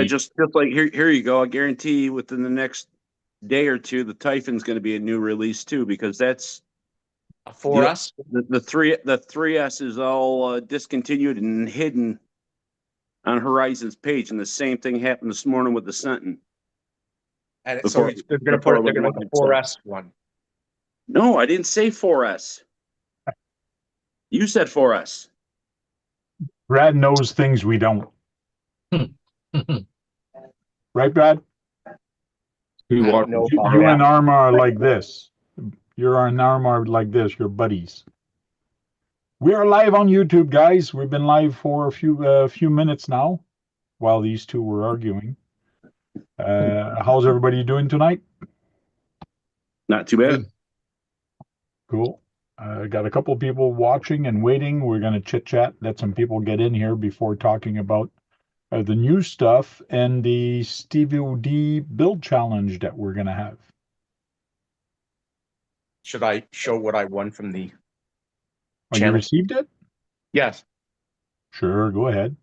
just like here you go. I guarantee you within the next day or two, the Typhon's going to be a new release too, because that's a 4S. The 3S is all discontinued and hidden on Horizon's page, and the same thing happened this morning with the Sentinel. And so they're going to make a 4S one. No, I didn't say 4S. You said 4S. Brad knows things we don't. Right, Brad? You and Arma are like this. You're an Arma like this. You're buddies. We are live on YouTube, guys. We've been live for a few minutes now, while these two were arguing. How's everybody doing tonight? Not too bad. Cool. Got a couple of people watching and waiting. We're going to chit chat, let some people get in here before talking about the new stuff and the STEVO D build challenge that we're going to have. Should I show what I won from the channel? You received it? Yes. Sure, go ahead.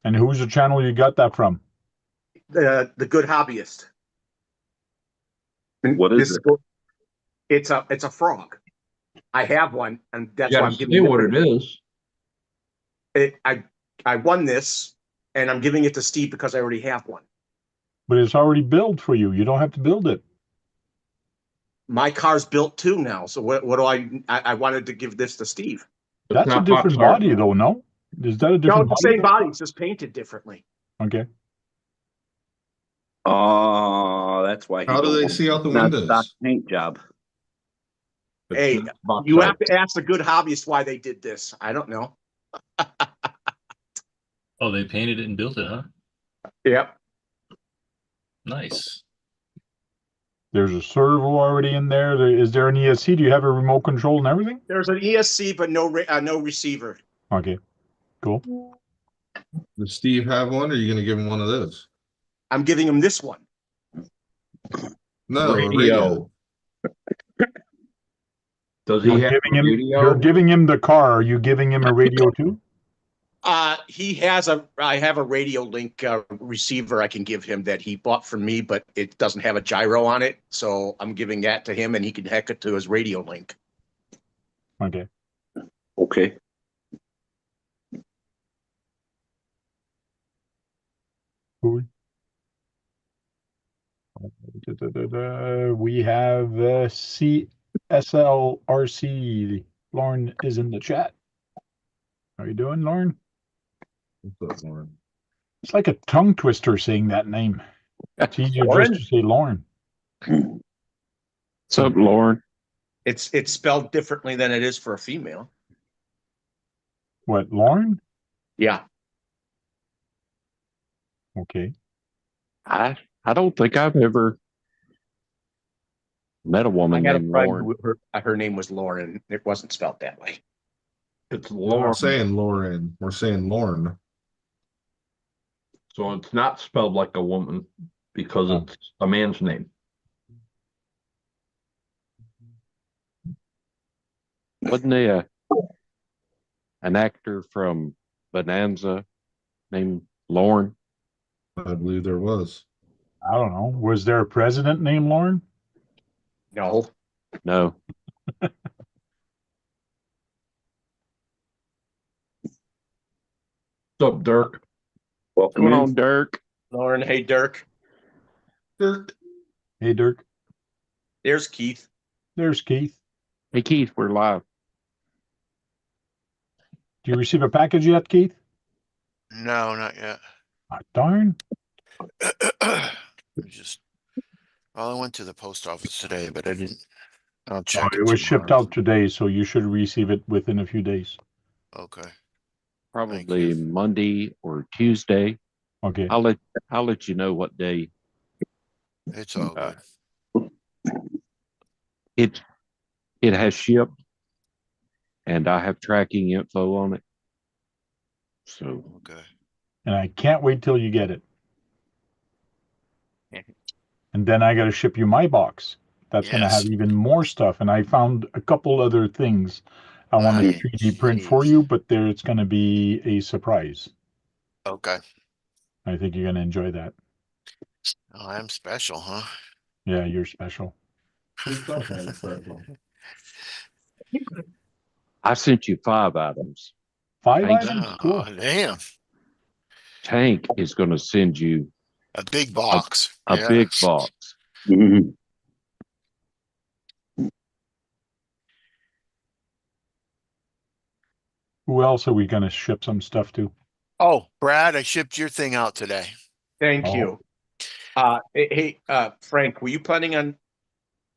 And who's the channel you got that from? The Good Hobbyist. And what is it? It's a frog. I have one, and that's why I'm giving you what it is. I won this, and I'm giving it to Steve because I already have one. But it's already built for you. You don't have to build it. My car's built too now. So what do I wanted to give this to Steve. That's a different body, though, no? Is that a different body? No, it's the same body. It's just painted differently. Okay. Oh, that's why. How do they see out the windows? Stock paint job. Hey, you have to ask the Good Hobbyist why they did this. I don't know. Oh, they painted it and built it, huh? Yep. Nice. There's a servo already in there. Is there an ESC? Do you have a remote control and everything? There's an ESC, but no receiver. Okay, cool. Does Steve have one, or are you going to give him one of those? I'm giving him this one. No, radio. Does he have a radio? You're giving him the car. Are you giving him a radio too? He has I have a radio link receiver I can give him that he bought from me, but it doesn't have a gyro on it. So I'm giving that to him, and he can hack it to his radio link. Okay. Okay. Cool. We have CSLRC. Lauren is in the chat. How you doing, Lauren? What's up, Lauren? It's like a tongue twister saying that name. It's easier just to say Lauren. What's up, Lauren? It's spelled differently than it is for a female. What, Lauren? Yeah. Okay. I don't think I've ever met a woman named Lauren. Her name was Lauren. It wasn't spelled that way. It's Lauren. We're saying Lauren. We're saying Lauren. So it's not spelled like a woman because it's a man's name. Wasn't there an actor from Bonanza named Lauren? I believe there was. I don't know. Was there a president named Lauren? No. No. What's up, Dirk? Welcome What's going on, Dirk? Lauren, hey, Dirk. Dirk. Hey, Dirk. There's Keith. There's Keith. Hey, Keith, we're live. Do you receive a package yet, Keith? No, not yet. Darn. I went to the post office today, but I didn't. I'll check. It was shipped out today, so you should receive it within a few days. Okay. Probably Monday or Tuesday. Okay. I'll let you know what day. It's all good. It has shipped, and I have tracking info on it. So okay. And I can't wait till you get it. And then I got to ship you my box. That's going to have even more stuff. And I found a couple other things I want to 3D print for you, but it's going to be a surprise. Okay. I think you're gonna enjoy that. Oh, I'm special, huh? Yeah, you're special. I sent you 5 items. 5 Thanks. items? Oh, Cool. damn. Tank is going to send you A big box. a Yeah. big box. Mhm. Who else are we gonna ship some stuff to? Oh, Brad, I shipped your thing out today. Thank Oh. you. Hey, Frank, were you planning on,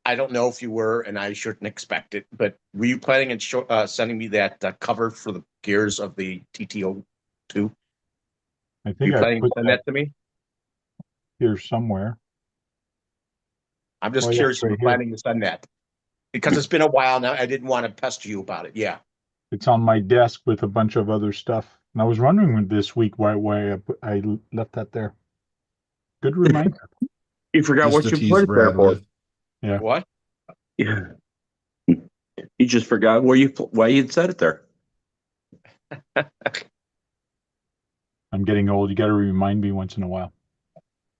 I don't know if you were, and I shouldn't expect it, but were you planning on sending me that cover for the gears of the TTO2? I You think I planning to put send that that to me? here somewhere. I'm just Oh, yeah, curious if right you're here. planning to send that. Because it's been a while now. I didn't want to pester you about it. Yeah. It's on my desk with a bunch of other stuff. And I was wondering this week why I left that there. Good reminder. You forgot Just what to you tease put it there Brad for. with. Yeah. What? Yeah. You just forgot why you'd said it there. I'm getting old. You got to remind me once in a while.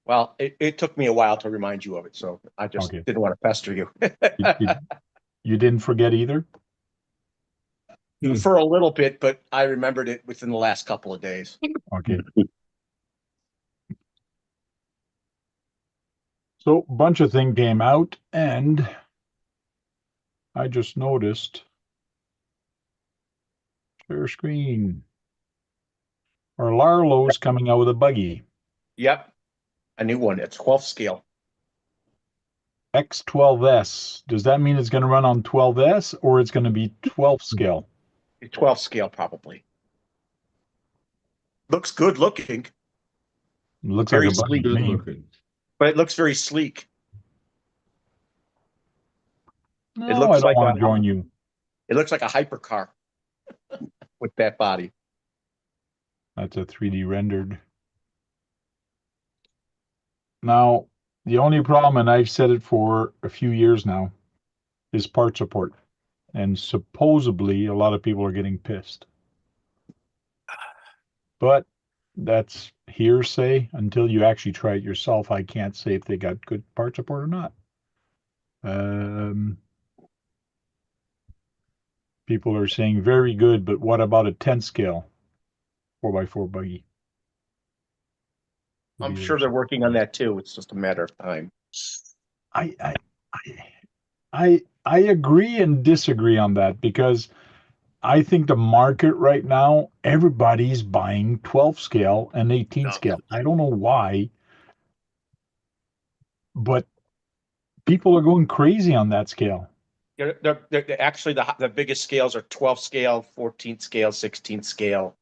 Well, it took me a while to remind you of it, so I just Okay. didn't want to pester you. You didn't forget either? For a little bit, but I remembered it within the last couple of days. Okay. So a bunch of things came out, and I just noticed share screen. Our Larlo's coming out with a buggy. Yep. A new one. It's 12th scale. X12S. Does that mean it's going to run on 12S or it's going to be 12 scale? 12th scale, probably. Looks good looking, It looks Very like a buggy to Good me. looking. but it looks very sleek. No, It looks I don't like want to join you. It looks like a hypercar with that body. That's a 3D rendered. Now, the only problem, and I've said it for a few years now, is part support. And supposedly a lot of people are getting pissed. But that's hearsay. Until you actually try it yourself, I can't say if they got good part support or not. People are saying very good, but what about a 10 scale 4x4 buggy? I'm sure they're working on that too. It's just a matter of time. I agree and disagree on that because I think the market right now, everybody's buying 12 scale and 18 No. scale. I don't know why, but people are going crazy on that scale. They're actually the biggest scales are 12th scale, 14th scale, 16th scale,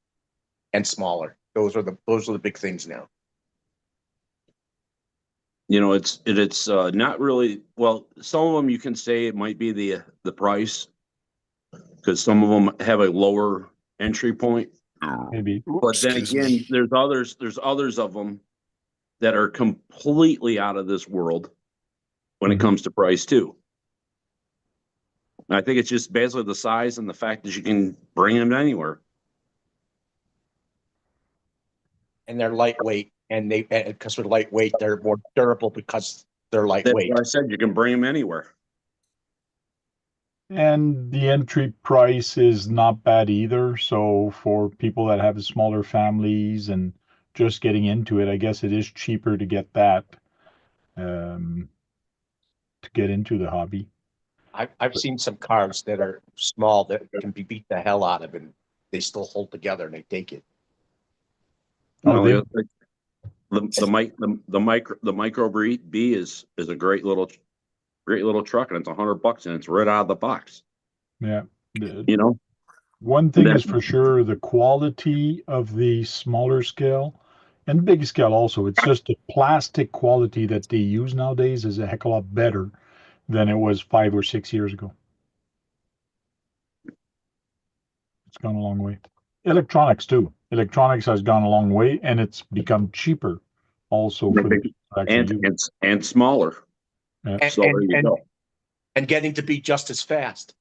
and smaller. Those are the big things now. You know, it's not really, well, some of them you can say it might be the price because some of them have a lower entry point. Maybe. But then Excuse again, me. there's others of them that are completely out of this world when it comes to price too. And I think it's just basically the size and the fact that you can bring them anywhere. And they're lightweight, and because they're lightweight, they're more durable because they're That's lightweight. what I said, you can bring them anywhere. And the entry price is not bad either. So for people that have smaller families and just getting into it, I guess it is cheaper to get that to get into the hobby. I've seen some cars that are small that can be beat the hell out of, and they still hold together and they take it. Oh, they, The micro B is a great little truck, and it's $100 and it's right out of the box. yeah. You know, One thing is for sure, the quality of the smaller scale and big scale also. It's just the plastic quality that they use nowadays is a heck of a lot better than it was 5 or 6 years ago. It's gone a long way. Electronics too. Electronics has gone a long way, and it's become cheaper also for the people to actually use. and smaller. Yeah. So there you go. And getting to be just as fast.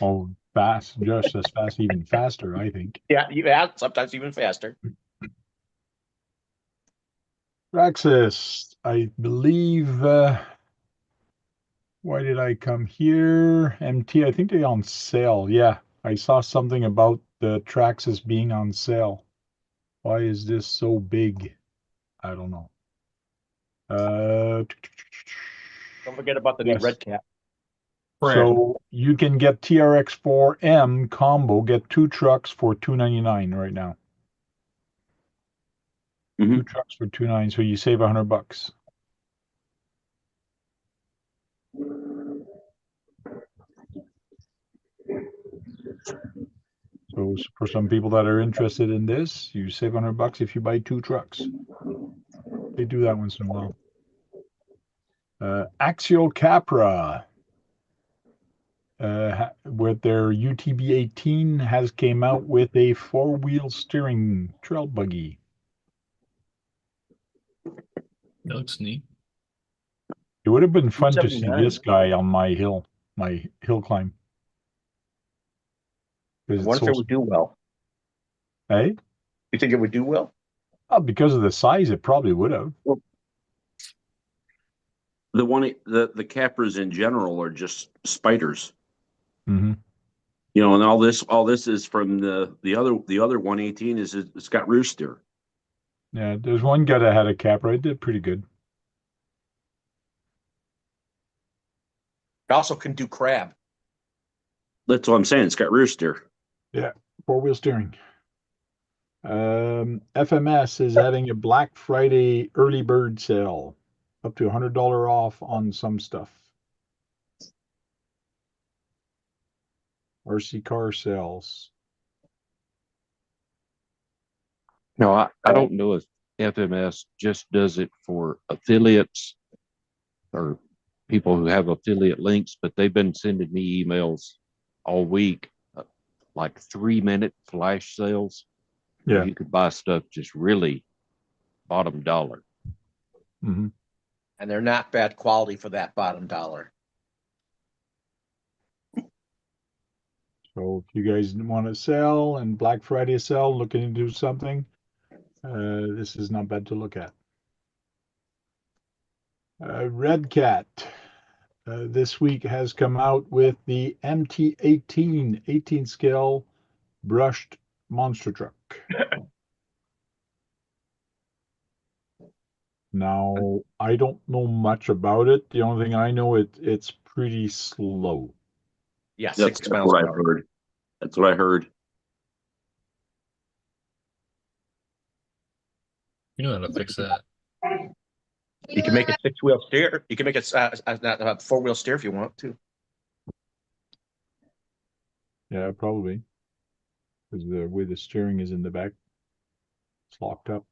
Oh, fast, just as fast, even faster, I think. Yeah, sometimes even faster. Praxis, I believe, why did I come here? MT, I think they're on sale. Yeah, I saw something about the Traxxas being on sale. Why is this so big? I don't know. Don't forget about the new Yes. red cap. So you can get TRX4M combo, get 2 trucks for $299 right now. Mhm. 2 trucks for $299, so you save $100. So for some people that are interested in this, you save $100 if you buy 2 trucks. They do that once in a while. Axial Capra, with their UTB 18, has came out with a 4-wheel steering trail buggy. That looks neat. It would have been fun to see 279. this guy on my hill climb. I Because it's wonder if so, it would do well. hey? You think it would do well? Oh, because of the size, it probably would have. The Capras in general are just spiders. Mm-hmm. You know, and all this is from the other 118 is it's got rear steer. Yeah, there's one guy that had a Capra. It did pretty good. It also can do crab. That's what I'm saying. It's got rear steer. Yeah, 4-wheel steering. FMS is having a Black Friday early bird sale, up to $100 off on some stuff. RC car sales. No, I don't know if FMS just does it for affiliates or people who have affiliate links, but they've been sending me emails all week, like 3-minute flash sales. Yeah. You could buy stuff just really bottom dollar. Mm-hmm. And they're not bad quality for that bottom dollar. So if you guys want to sell and Black Friday sell, looking to do something, this is not bad to look at. Red Cat this week has come out with the MT18 18 scale brushed monster truck. Now, I don't know much about it. The only thing I know, it's pretty slow. Yeah, That's 6 miles what an I've hour. heard. That's what I heard. You know how to fix that. You can make a 6-wheel steer. You can make a 4-wheel steer if you want to. Yeah, probably. Because the way the steering is in the back, it's locked up.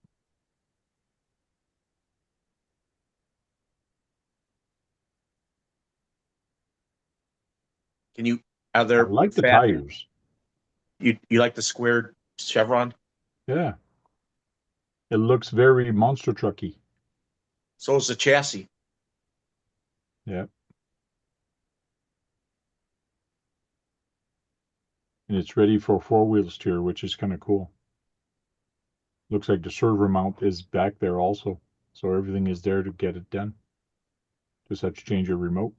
Can you? I like the tires. You like the squared chevron? Yeah. It looks very monster trucky. So is the chassis. Yeah. And it's ready for 4-wheel steer, which is kind of cool. Looks like the server mount is back there also. So everything is there to get it done. Just have to change your remote.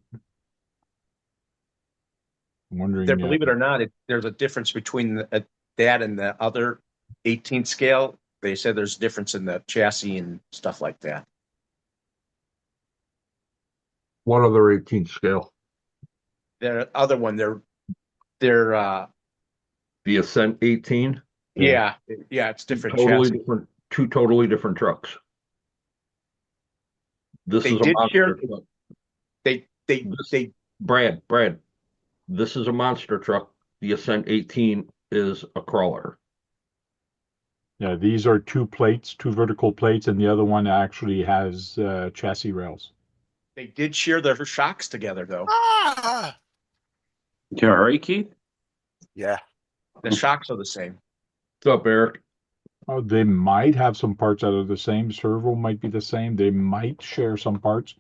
I'm wondering. There, believe it or not, there's a difference between that and the other 18 scale. They said there's a difference in the chassis and stuff like that. What other 18 scale? The other one, they're The Ascent 18? yeah, it's different Totally chassis. different, 2 totally different trucks. This They is a did monster share. truck. They Brad, this is a monster truck. The Ascent 18 is a crawler. Yeah, these are 2 plates, 2 vertical plates, and the other one actually has chassis rails. They did share their shocks together though. Ah, You all right, Keith? yeah. The shocks are the same. What's up, Eric? Oh, they might have some parts that are the same. Servo might be the same. They might share some parts.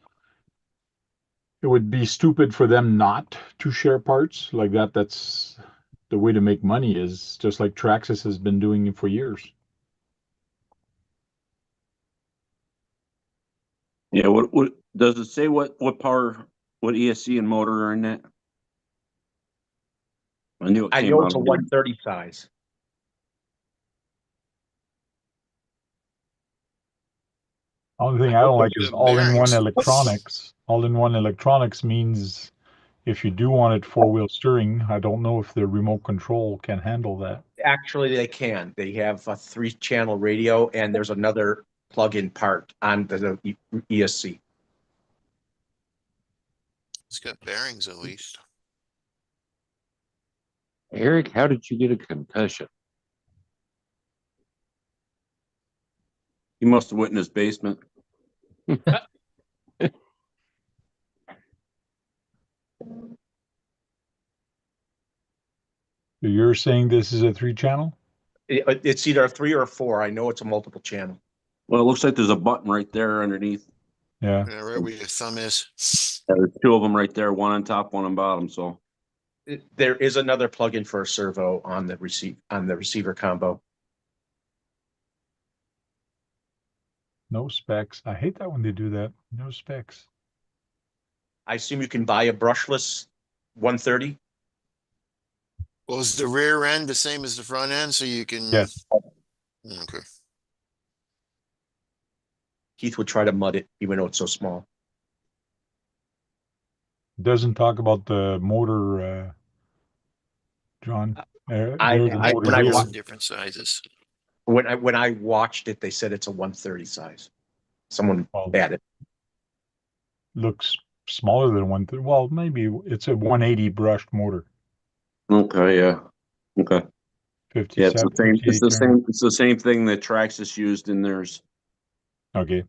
It would be stupid for them not to share parts like that. That's the way to make money, is just like Traxxas has been doing it for years. Yeah, what does it say what power, what ESC and motor are in that? I knew it I came know out it's a of 130 size. Only thing I don't like is The all-in-one bearings. electronics. All-in-one electronics means if you do want it four-wheel steering, I don't know if the remote control can handle that. Actually, they can. They have a 3-channel radio, and there's another plug-in part on the ESC. It's got bearings at least. Eric, how did you get a concussion? He must have went in his basement. So you're saying this is a 3-channel? It's either a 3 or a 4. I know it's a multiple channel. Well, it looks like there's a button right there underneath. Yeah. Yeah, right where your thumb is. Yeah, there's 2 of them right there, one on top, one on bottom. So There is another plug-in for a servo on the receiver combo. No specs. I hate that when they do that. No specs. I assume you can buy a brushless 130. Well, is the rear end the same as the front end? So you can. Yes. Okay. Keith would try to mud it, even though it's so small. Doesn't talk about the motor, John. There's the motor when I here. wa- Different sizes. When I watched it, they said it's a 130 size. Someone Well, added. looks smaller than 130. Well, maybe it's a 180 brushed motor. okay, yeah, okay, 57, yeah, it's the same. It's 58 the turn. same. It's the same thing that Traxxas used in theirs. Okay.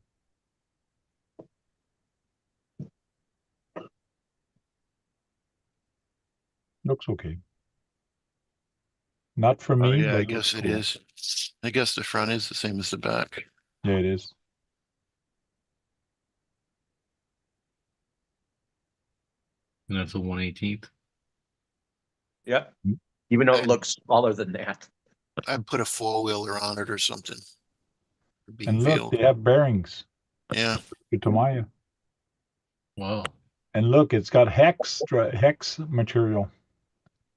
Looks okay. Not for Oh me, yeah, but I it looks guess it cool. is. I guess the front is the same as the back. Yeah, it is. And that's a 1/18th. Yep. Mm. Even though it looks smaller than that. I'd put a 4-wheeler on it or something. Being And look, field. they have bearings. Yeah. To Tamiya. Wow. And look, it's got hex material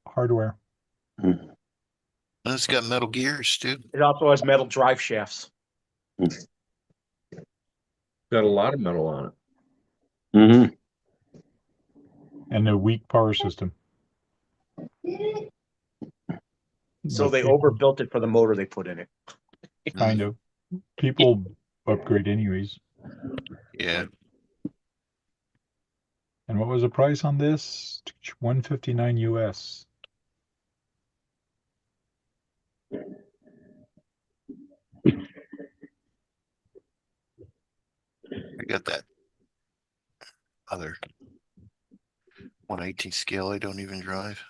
hardware. And it's got metal gears too. It also has metal drive shafts. Got a lot of metal on it. Mm-hmm. And a weak power system. So But they people- overbuilt it for the motor they put in it. kind of. People upgrade anyways. Yeah. And what was the price on this? $159 US. I got that other 1/18 scale I don't even drive.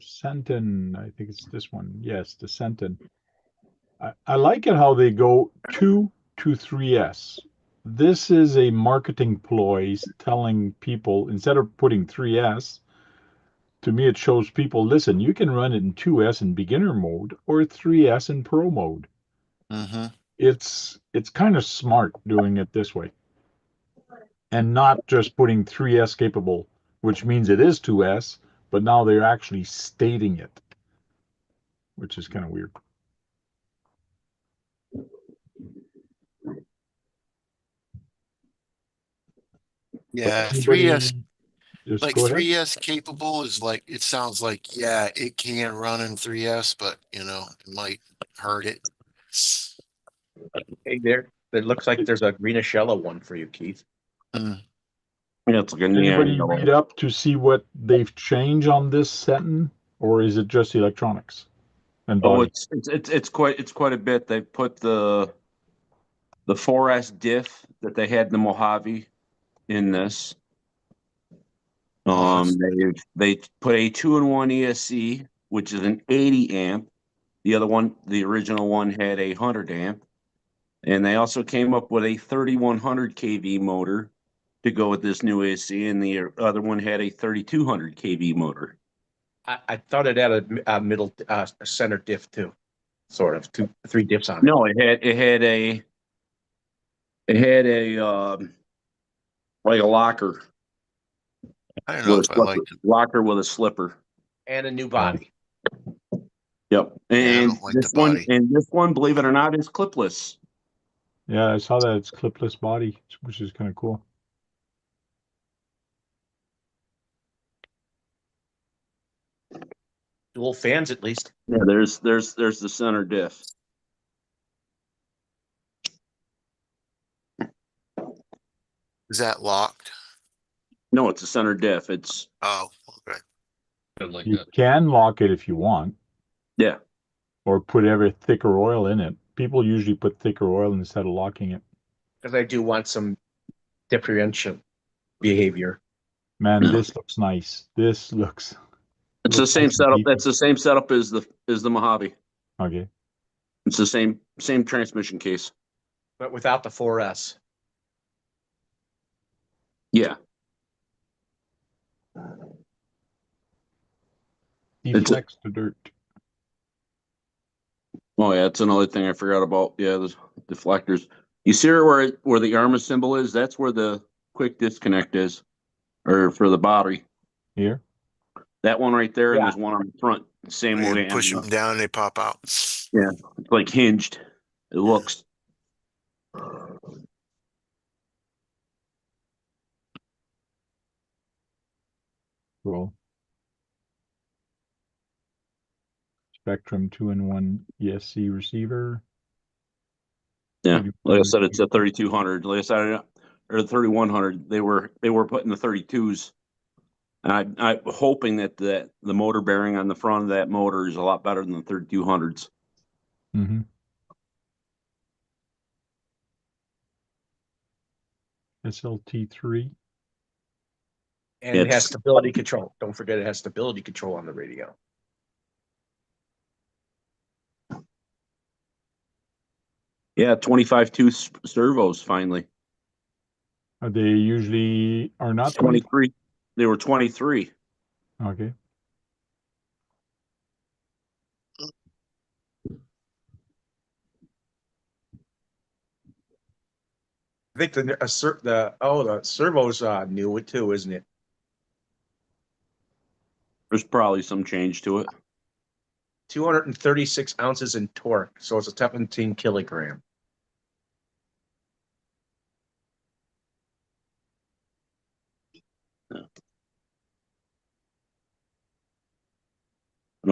Centon, I think it's this one. Yes, the Centon. I like it how they go 2 to 3S. This is a marketing ploy telling people instead of putting 3S, to me it shows people, listen, you can run it in 2S in beginner mode or 3S in pro mode. Mm-hmm. It's kind of smart doing it this way. And not just putting 3S capable, which means it is 2S, but now they're actually stating it, which is kind of weird. Yeah, Anybody 3S, just like go ahead. 3S capable is like, it sounds like, yeah, it can run in 3S, but you know, it might hurt it. Hey, there. It looks like there's a greenish yellow one for you, Keith. Mm. Yeah, it's like a Anybody neon read yellow. up to see what they've changed on this setting, or is it just electronics and Oh, body? it's quite a bit. They put the 4S diff that they had in the Mojave in this. They put a 2-in-1 ESC, which is an 80 amp. The other one, the original one, had a 100 amp, and they also came up with a 3100 kV motor to go with this new AC, and the other one had a 3200 kV motor. I thought it had a middle center diff too, sort of 3 diffs on it. No, it had It had a like a locker I don't know with if I like it. locker with a slipper. And a new body. Yep. Yeah, I And don't like the body. this one, believe it or not, is clipless. Yeah, I saw that it's clipless body, which is kind of cool. Dual fans at least. Yeah, there's the center diff. Is that locked? No, it's a center diff. It's Oh, okay. I like You that. can lock it if you want, yeah. or put ever thicker oil in it. People usually put thicker oil instead of locking it. Because I do want some differential behavior. Man, Yeah. this looks nice. This looks. It's the looks same nice and setup. beefy. That's the same setup as the Mojave. Okay. It's the same transmission case. But without the 4S. Yeah. Deflects to dirt. Oh yeah, that's another thing I forgot about. Yeah, the deflectors. You see where the ARMA symbol is? That's where the quick disconnect is, or for the battery. Here. That one right there, and Yeah. there's one on the front. Same You way. push them down, they pop out. Yeah, it's like hinged. It looks. Cool. Spectrum 2-in-1 ESC receiver. Yeah, like I said, it's a 3200. Like I said, or 3100. They were putting the 32s. And I'm hoping that the motor bearing on the front of that motor is a lot better than the 3200s. Mm-hmm. SLT3. And it has stability control. Don't forget it has stability control on the radio. Yeah, 25 servos finally. They usually are not 20. 23. They were 23. Okay. I think the servo's new too, isn't it? There's probably some change to it. 236 ounces in torque, so it's a 17 kilogram. And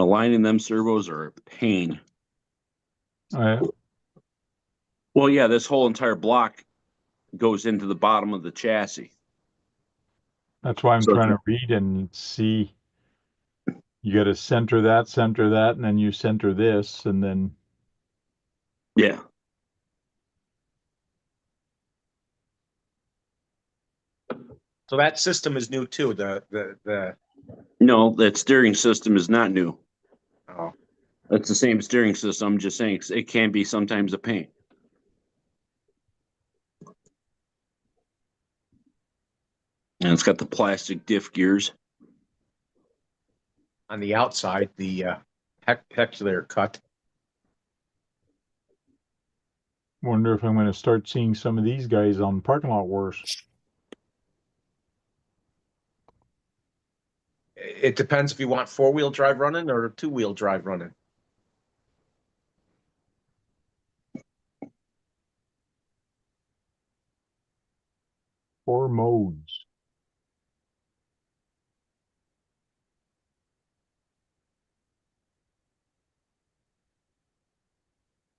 aligning them servos are a pain. Well, yeah, this whole entire block goes into the bottom of the chassis. That's why I'm trying to read and see. You got to center that, and then you center this, and then. Yeah. So that system is new too. No, that steering system is not new. Oh. That's the same steering system. I'm just saying it can be sometimes a pain. And it's got the plastic diff gears. On the outside, the hecular cut. Wonder if I'm going to start seeing some of these guys on Parking Lot Wars. It depends if you want 4-wheel drive running or 2-wheel drive running. Four modes.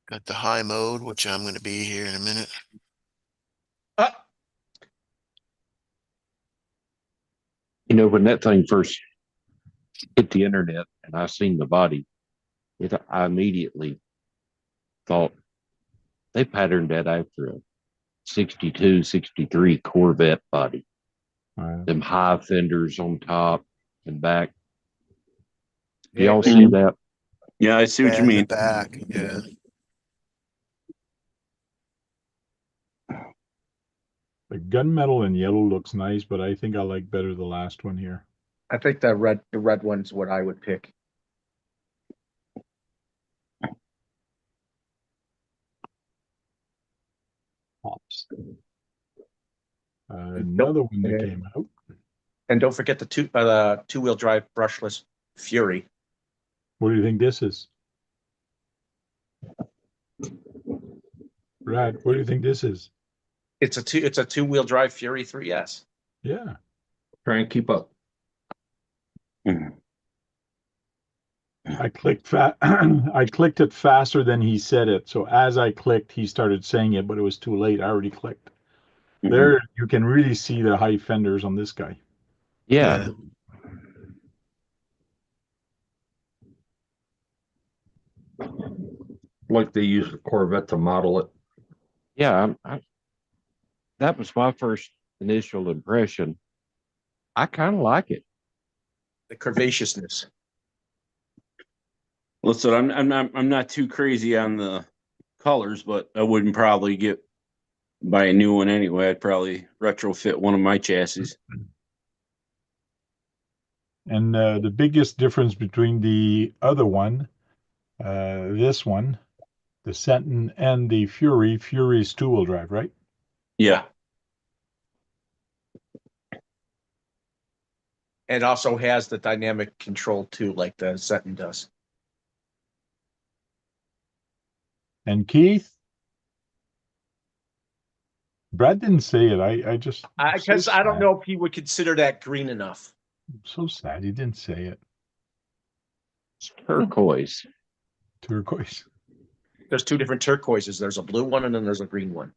Got the high mode, which I'm going to be here in a minute. You know, when that thing first hit the internet and I seen the body, I immediately thought they patterned that after a 62, 63 Corvette body. Them high fenders on top and back. Do y'all see that? Yeah, I see what you mean. In the back, yeah. The gunmetal in yellow looks nice, but I think I like better the last one here. I think the red one's what I would pick. Pops. Another one that came out. And don't forget the two-wheel drive brushless Fury. What do you think this is? Brad, what do you think this is? It's a two-wheel drive Fury 3S. Yeah. Try and keep up. I clicked I clicked it faster than he said it. So as I clicked, he started saying it, but it was too late. I already clicked. There, you can really see the high fenders on this guy. Yeah. Like they use the Corvette to model it. Yeah. That was my first initial impression. I kind of like it. The curvaceousness. Listen, I'm not too crazy on the colors, but I wouldn't probably buy a new one anyway. I'd probably retrofit one of my chassis. And the biggest difference between the other one, this one, the Sentin and the Fury is two-wheel drive, right? Yeah. And also has the dynamic control too, like the Sentin does. And Keith, Brad didn't say it. I just Because I don't know if he would consider that green enough. I'm so sad he didn't say it. It's turquoise. Turquoise. There's two different turquoises. There's a blue one and then there's a green one.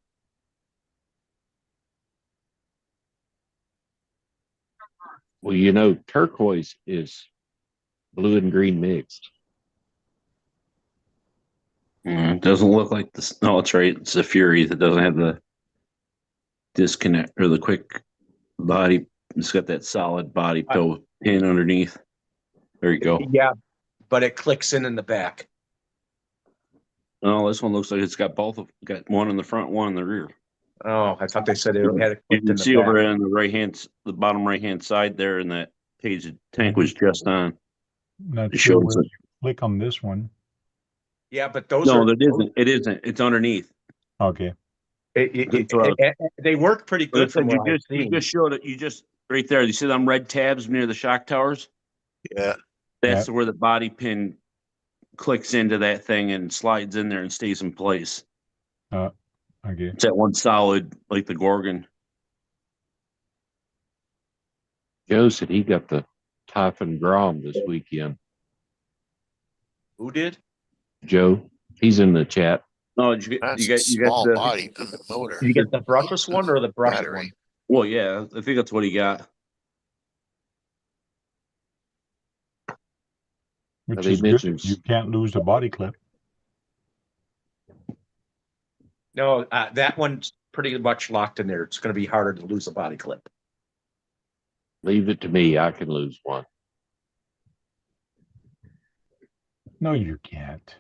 Well, you know, turquoise is blue and green mixed. It doesn't look like this. No, it's right. It's a Fury that doesn't have the disconnect or the quick body. It's got that solid body pin underneath. There you go. Yeah, but it clicks in the back. Oh, this one looks like it's got got one in the front, one in the rear. Oh, I thought they said they had it You clicked can in the see back. over on the bottom right hand side there, in that page, the tank was just on. Not It sure shows where it. you click on this one. Yeah, but those No, are it isn't. It isn't. It's underneath. Okay. They work pretty good from what I've You seen. just showed it. You just right there. You see them red tabs near the shock towers? Yeah. That's where the body pin clicks into that thing and slides in there and stays in place. Okay. It's that one solid, like the Gorgon. Joe said he got the Typhon Grom this weekend. Who did? Joe, he's in the chat. No, That's you a got small the body on the motor. Did you get the brushless one or the brushed Battery. one? Well, yeah, I think that's what he got. Which They is good. mentioned- You can't lose the body clip. No, that one's pretty much locked in there. It's going to be harder to lose a body clip. Leave it to me. I can lose one. No, you can't.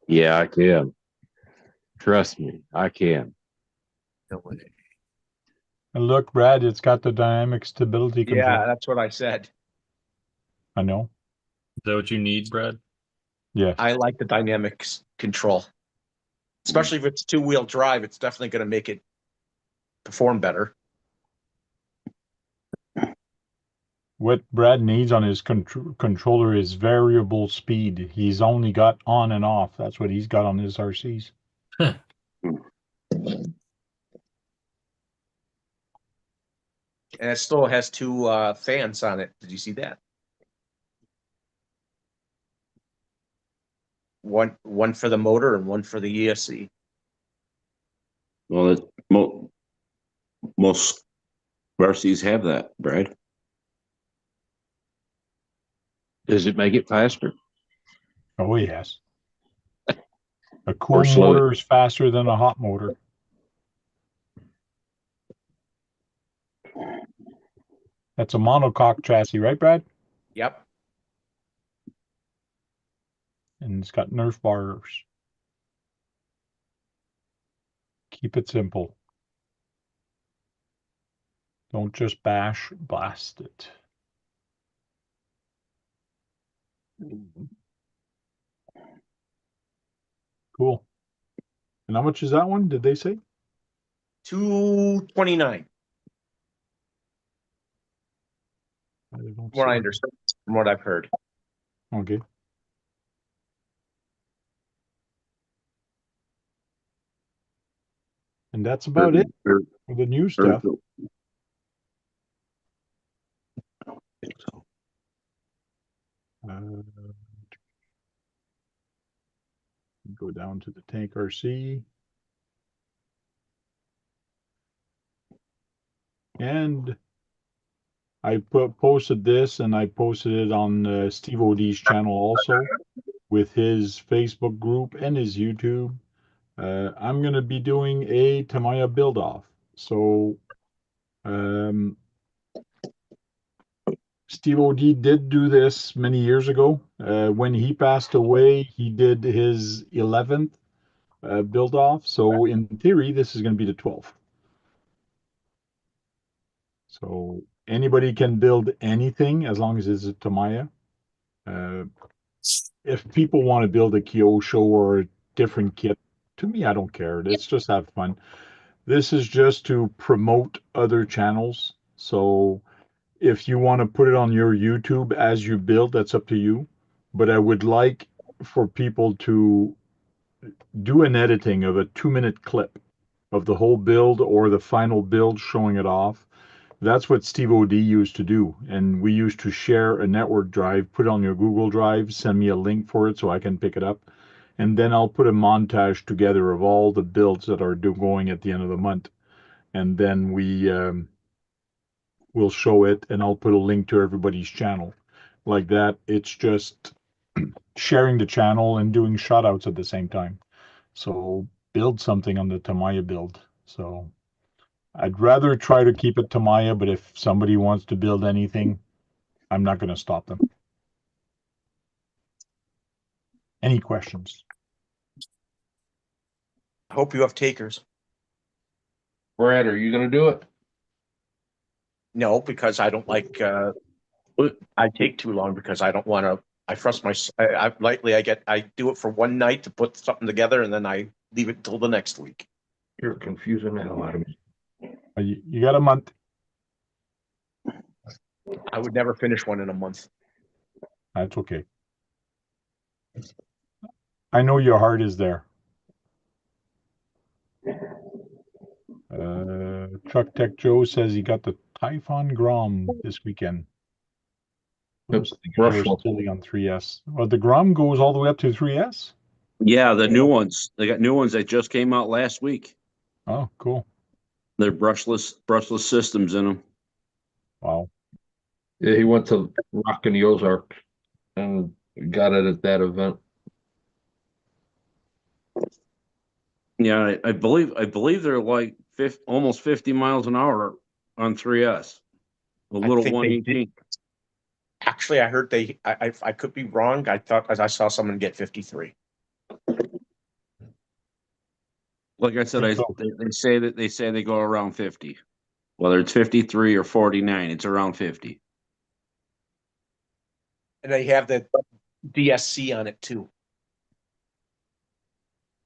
Yeah, I can. Trust me, I can. No way. And look, Brad, it's got the dynamic stability control. Yeah, that's what I said. I know. Is that what you need, Brad? Yes. I like the dynamics control. Especially if it's two-wheel drive, it's definitely going to make it perform better. What Brad needs on his controller is variable speed. He's only got on and off. That's what he's got on his RCs. And it still has two fans on it. Did you see that? One for the motor and one for the ESC. Well, most RCs have that, Brad. Does it make it faster? Oh, yes. A cool Or slow? motor is faster than a hot motor. That's a monocoque chassis, right, Brad? Yep. And it's got Nerf bars. Keep it simple. Don't just blast it. Cool. And how much is that one? Did they say? $229, I don't from what see I it. understand, from what I've heard. Okay. And that's about it Or- for the new or- stuff. Uh, go down to the tank RC. And I posted this, and I posted it on Steve OD's channel also, with his Facebook group and his YouTube. I'm going to be doing a Tamiya build off. So Steve OD did do this many years ago. When he passed away, he did his 11th build off. So in theory, this is going to be the 12th. So anybody can build anything as long as it's a Tamiya. If people want to build a Kyosho or a different kit, to me, I don't care. Let's just have fun. This is just to promote other channels. So if you want to put it on your YouTube as you build, that's up to you. But I would like for people to do an editing of a 2-minute clip of the whole build or the final build showing it off. That's what Steve OD used to do. And we used to share a network drive, put it on your Google Drive, send me a link for it so I can pick it up. And then I'll put a montage together of all the builds that are going at the end of the month. And then we'll show it, and I'll put a link to everybody's channel. Like that, it's just sharing the channel and doing shout outs at the same time. So build something on the Tamiya build. So I'd rather try to keep it Tamiya, but if somebody wants to build anything, I'm not going to stop them. Any questions? I hope you have takers. Brad, are you gonna do it? No, because I don't like, I take too long because I don't want to, I trust I do it for one night to put something together and then I leave it till the next week. You're confusing the hell out of me. You got a month. I would never finish one in a month. That's okay. I know your heart is there. Truck Tech Joe says he got the Typhon Grom this weekend. It's We're brushless. still on 3S. Well, the Grom goes all the way up to 3S? Yeah, the new ones. They got new ones that just came out last week. Oh, cool. They're brushless systems in them. Wow. Yeah, he went to Rock in the Ozarks and got it at that event. Yeah, I believe they're like almost 50 miles an hour on 3S. A little think they did. 118. Actually, I heard I could be wrong. I thought as I saw someone get 53. Like I said, So- they say they go around 50. Whether it's 53 or 49, it's around 50. And they have the DSC on it too.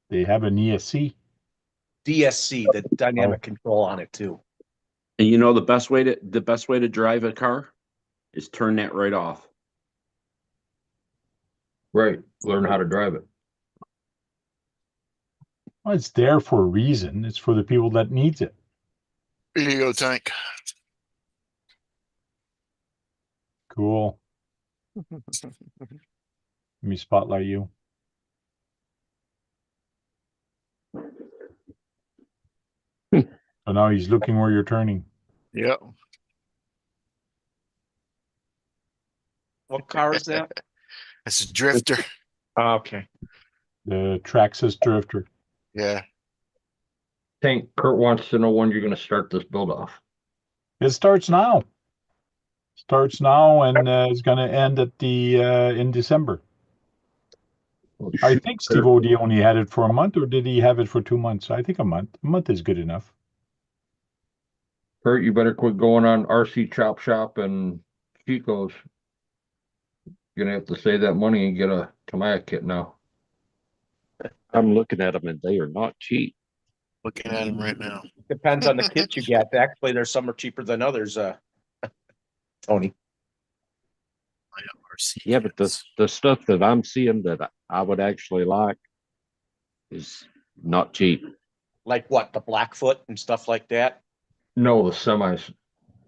They have an ESC. DSC, the dynamic control on it too. And you know the best way to drive a car is turn that right off. Right. Learn how to drive it. Well, it's there for a reason. It's for the people that needs it. Here you go, Tank. Cool. Let me spotlight you. So now he's looking where you're turning. Yep. What car is that? It's a drifter. Okay. The Traxxas Drifter. Yeah. Tank, Kurt wants to know when you're gonna start this build off. It starts now. Starts now and is going to end at the in December. Well, I shoot, think Steve Kurt. OD only had it for a month, or did he have it for 2 months? I think a month. A month is good enough. Kurt, you better quit going on RC Chop Shop and Chico's. You're gonna have to save that money and get a Tamiya kit now. I'm looking at them and they are not cheap. Looking at him right now. Depends on the kit you get. Actually, there's some are cheaper than others, Tony. IRC Yeah, but kits. the stuff that I'm seeing that I would actually like is not cheap. Like what? The Blackfoot and stuff like that? No, the semis.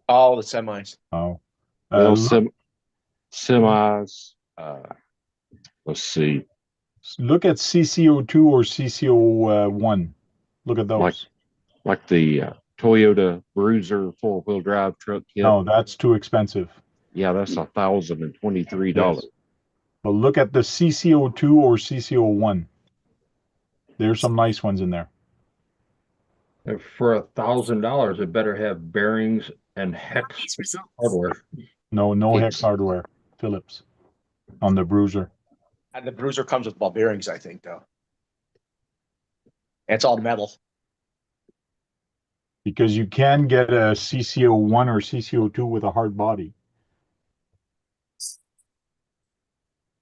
All the semis. Oh, Well, look, semis, let's see, look at CCO2 or CCO1. Look at those. like the Toyota Bruiser 4-wheel drive truck kit. No, that's too expensive. Yeah, that's $1,023. Yes. But look at the CCO2 or CCO1. There's some nice ones in there. And for $1,000, it better have bearings and hex hardware. No Yes. hex hardware. Phillips on the Bruiser. And the Bruiser comes with ball bearings, I think, though. It's all metal. Because you can get a CCO1 or CCO2 with a hard body.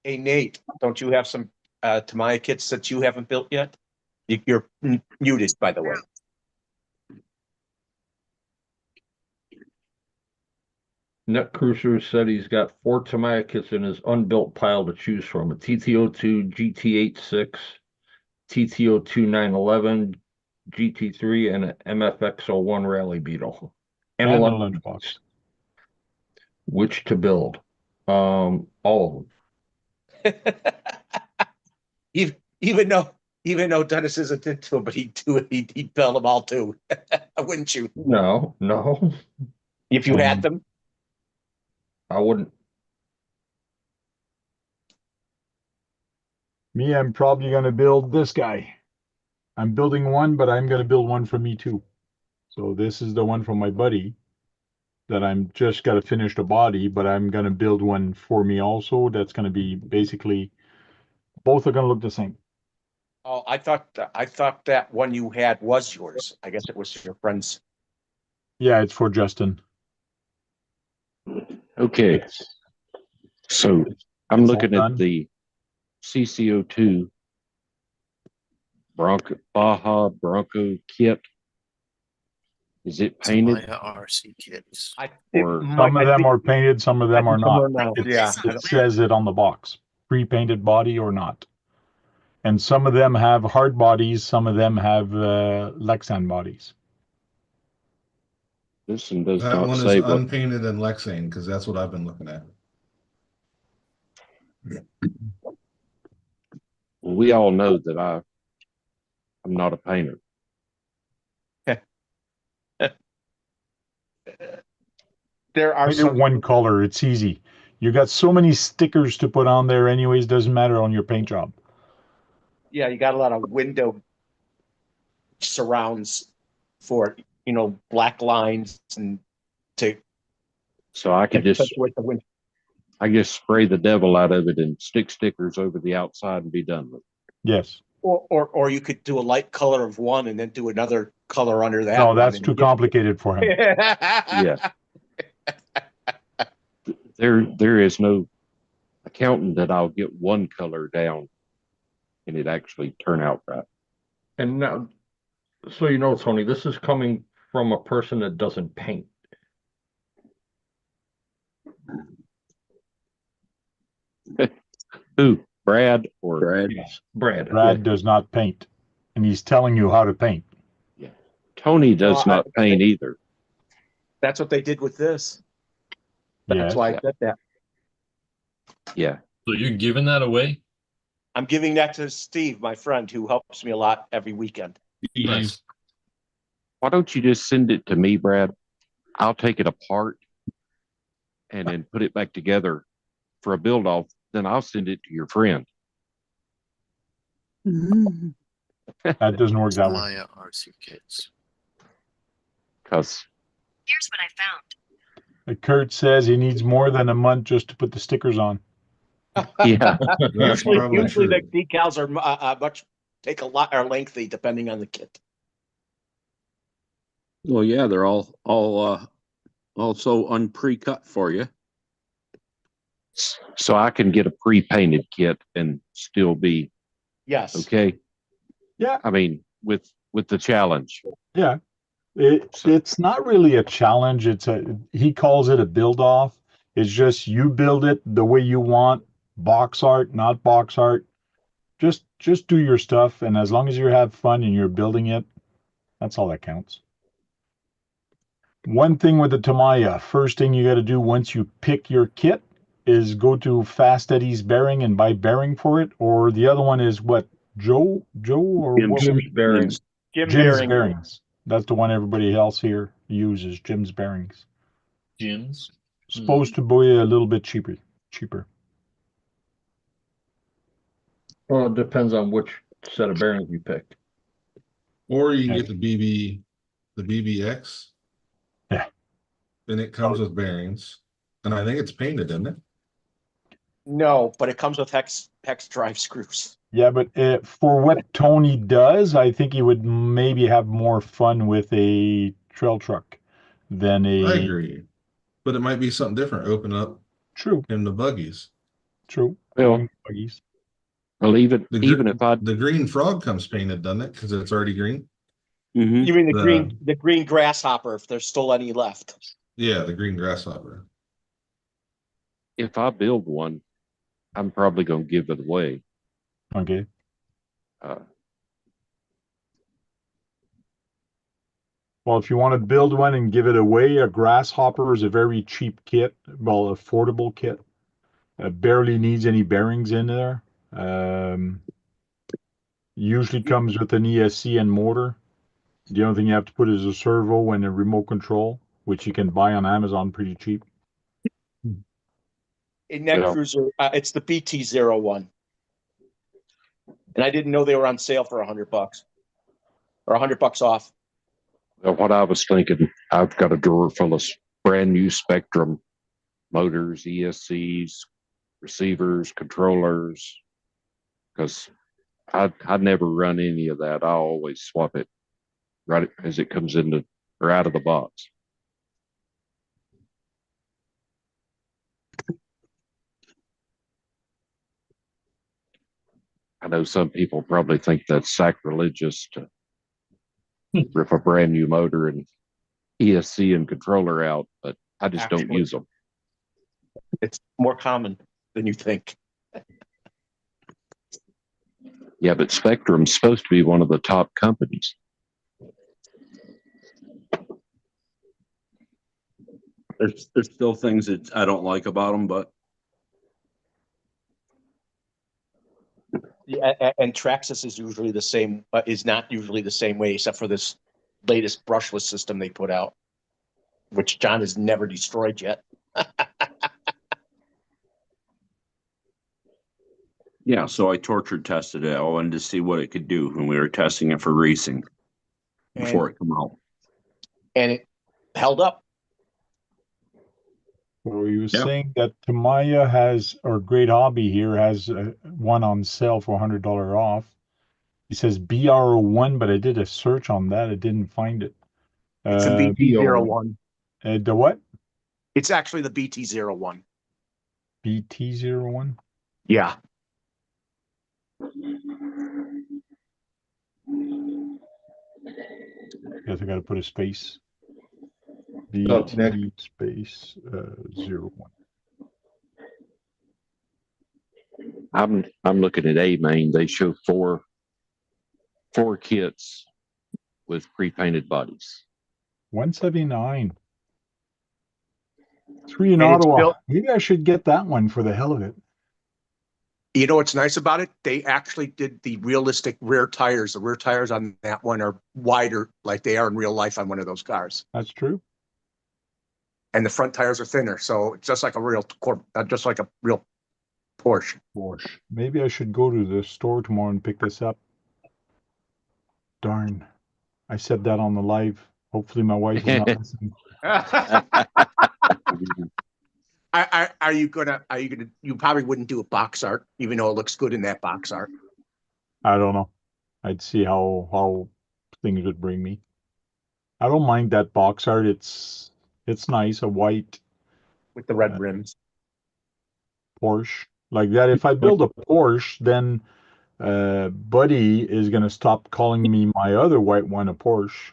Hey, Nate, don't you have some Tamiya kits that you haven't built yet? You're muted, by the way. Net Cruiser said he's got 4 Tamiya kits in his unbuilt pile to choose from: a TT02 GT86, TT02 911, GT3, and an MFX01 Rally Beetle. And a lunch- lunchbox. Which to build? All of them. Even though Dennis isn't into it, but he'd do it. He'd build them all too, wouldn't you? No, If you had them. I wouldn't. Me, I'm probably going to build this guy. I'm building one, but I'm going to build one for me too. So this is the one from my buddy that I'm just got to finish the body, but I'm going to build one for me also. That's going to be basically, both are going to look the same. Oh, I thought that one you had was yours. I guess it was your friend's. Yeah, it's for Justin. Okay, so I'm It's all looking done. at the CCO2 Baja Bronco kit. Is it painted? Tamiya RC kits. Or Some of them are painted, some of them are not. Yeah. It says it on the box, pre-painted body or not. And some of them have hard bodies, some of them have Lexan bodies. this one does That not one is say what. unpainted in Lexane because that's what I've been looking at. We all know that I'm not a painter. There are Paint it some. one color, it's easy. You got so many stickers to put on there anyways, doesn't matter on your paint job. Yeah, you got a lot of window surrounds for black lines and to So I could just with the window. spray the devil out of it and stick stickers over the outside and be done with it. Yes. Or you could do a light color of one and then do another color under that. No, that's too complicated for him. Yeah. There is no accountant that I'll get one color down and it actually turn out right. And now, so you know, Tony, this is coming from a person that doesn't paint. Who? Brad or Brad. Yes, Brad. Brad does not paint, and he's telling you how to paint. Tony does No, not paint either. That's what they did with this. That's Yes. why I said that. Yeah. So you're giving that away? I'm giving that to Steve, my friend, who helps me a lot every weekend. Nice. Why don't you just send it to me, Brad? I'll take it apart and then put it back together for a build off. Then I'll send it to your friend. That doesn't work that way. Tamiya RC kits. Because Here's what I found. Kurt says he needs more than a month just to put the stickers on. yeah, That's probably Usually true. the decals are take a lot are lengthy depending on the kit. Well, yeah, they're all also unpre-cut for you. so I can get a pre-painted kit and still be Yes. okay. Yeah, I mean, with the challenge. yeah. So- It's not really a challenge. He calls it a build off. It's just you build it the way you want, box art, not box art. Just do your stuff, and as long as you have fun and you're building it, that's all that counts. One thing with the Tamiya, first thing you got to do once you pick your kit is go to Fast Eddie's Bearing and buy bearing for it, or the other one is what, Joe or Jim's- what? Jim's bearing. Jim Jim's Bearing. Bearings. That's the one everybody else here uses, Jim's Bearings. Gyms. Supposed to be a little bit cheaper. Well, it depends on which set of bearings you pick. Or you can Yeah. get the BBX. Yeah. And it comes with bearings. And I think it's painted, isn't it? No, but it comes with hex drive screws. Yeah, but for what Tony does, I think he would maybe have more fun with a trail truck than I a. agree. But it might be something different. Open up True, in the buggies. true. Well, Buggies. well, even if I The green frog comes painted, doesn't it? Because it's already green. Mhm. You mean The- the green grasshopper, if there's still any left. Yeah, the green grasshopper. if I build one, I'm probably going to give it away. Okay. Uh, Well, if you want to build one and give it away, a grasshopper is a very cheap kit, well, affordable kit. Barely needs any bearings in there. Usually comes with an ESC and motor. The only thing you have to put is a servo and a remote control, which you can buy on Amazon pretty cheap. In Net Yeah. Cruiser, it's the BT-01. And I didn't know they were on sale for $100 or $100 off. what I was thinking, I've got a drawer full of brand new Spectrum motors, ESCs, receivers, controllers, because I'd never run any of that. I always swap it right as it comes into or out of the box. I know some people probably think that's sacrilegious to rip a brand new motor and ESC and controller out, but I just don't Actually. use them. It's more common than you think. Yeah, but Spectrum's supposed to be one of the top companies. There's still things that I don't like about them, but Yeah, and Traxxas is usually the same, is not usually the same way, except for this latest brushless system they put out, which John has never destroyed yet. yeah, so I torture tested it. I wanted to see what it could do when we were testing it for racing before it come out. And it held up. So he was Yeah. saying that Tamiya has, or Great Hobby here has one on sale for $100 off. He says BR01, but I did a search on that. I didn't find it. It's a BT-01. The what? It's actually the BT-01. BT01? Yeah. Guess I got to put a space. Oh, BT space 01. I'm looking at A main. They show four kits with pre-painted bodies. 179. 3 in And it's Ottawa. built- Maybe I should get that one for the hell of it. You know what's nice about it? They actually did the realistic rear tires. The rear tires on that one are wider, like they are in real life on one of those cars. That's true. And the front tires are thinner, so it's just like a real Porsche. Porsche. Maybe I should go to the store tomorrow and pick this up. Darn. I said that on the live. Hopefully my wife is not listening. Are you gonna, you probably wouldn't do a box art, even though it looks good in that box art. I don't know. I'd see how things would bring me. I don't mind that box art. It's nice, a white With the red rims. Porsche like that. If I build a Porsche, then Buddy is gonna stop calling me my other white one a Porsche.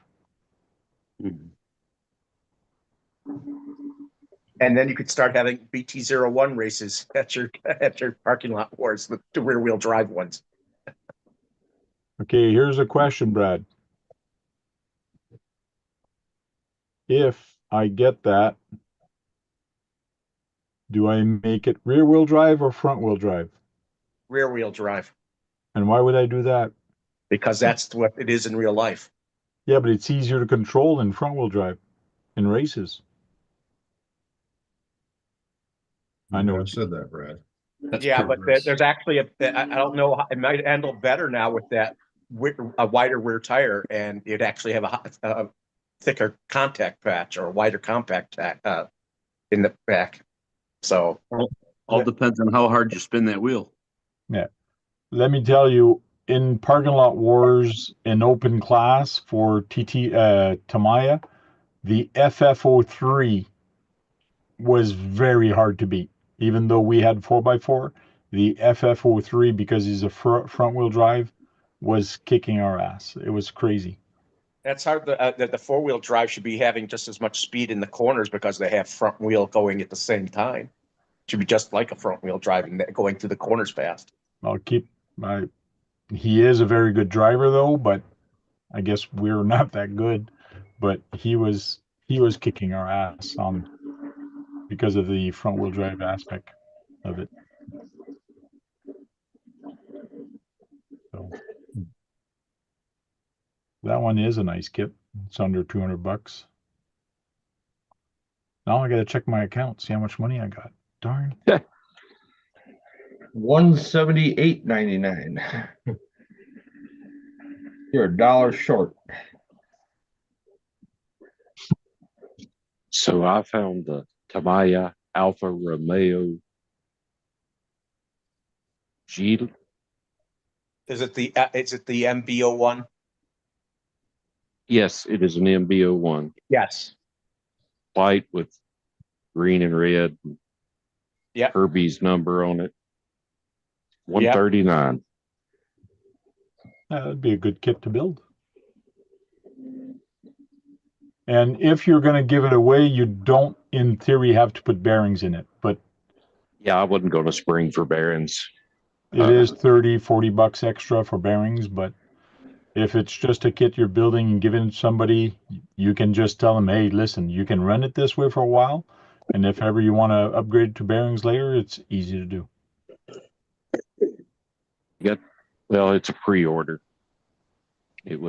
And then you could start having BT01 races at your parking lot wars, the rear wheel drive ones. Okay, here's a question, Brad. If I get that, do I make it rear wheel drive or front wheel drive? Rear wheel drive, And why would I do that? because that's what it is in real life. Yeah, but it's easier to control than front wheel drive in races. I know. I said that, Brad. That's Yeah, pure but race. there's actually I don't know, it might handle better now with that a wider rear tire, and you'd actually have a thicker contact patch or a wider compact in the back. So All depends on how hard you spin that wheel. Yeah. Let me tell you, in parking lot wars in open class for Tamiya, the FF03 was very hard to beat. Even though we had 4x4, the FF03, because he's a front wheel drive, was kicking our ass. It was crazy. that's hard. The four wheel drive should be having just as much speed in the corners because they have front wheel going at the same time. Should be just like a front wheel driving going through the corners fast. I'll keep my. He is a very good driver though, but I guess we're not that good. But he was kicking our ass on because of the front wheel drive aspect of it. So that one is a nice kit. It's under $200. Now I got to check my account, see how much money I got. Darn. $178.99. You're $1 short. So I found the Tamiya Alfa Romeo G. Is it the MBO1? Yes, it is an MBO1, Yes. white with green and red. Yep. Kirby's number on it. 139. That'd be a good kit to build. And if you're going to give it away, you don't, in theory, have to put bearings in it. But Yeah, I wasn't going to spring for bearings. it is $30-40 extra for bearings. But if it's just a kit you're building and giving it to somebody, you can just tell them, hey, listen, you can run it this way for a while. And if ever you want to upgrade to bearings later, it's easy to do. Well, it's a pre-order. It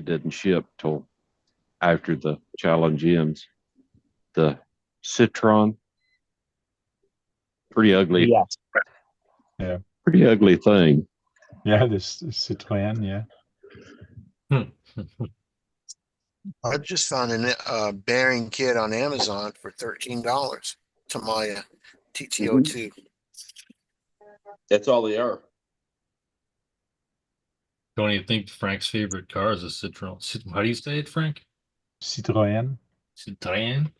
didn't ship till after the challenge ends. The Citron, pretty ugly. Yes. Yeah. Pretty ugly thing. Yeah, this Citroen, yeah. I just found a bearing kit on Amazon for $13. Tamiya TTO2. That's all they are. Don't you think Frank's favorite car is a Citroen? How do you say it, Frank? Citroen. Citroen?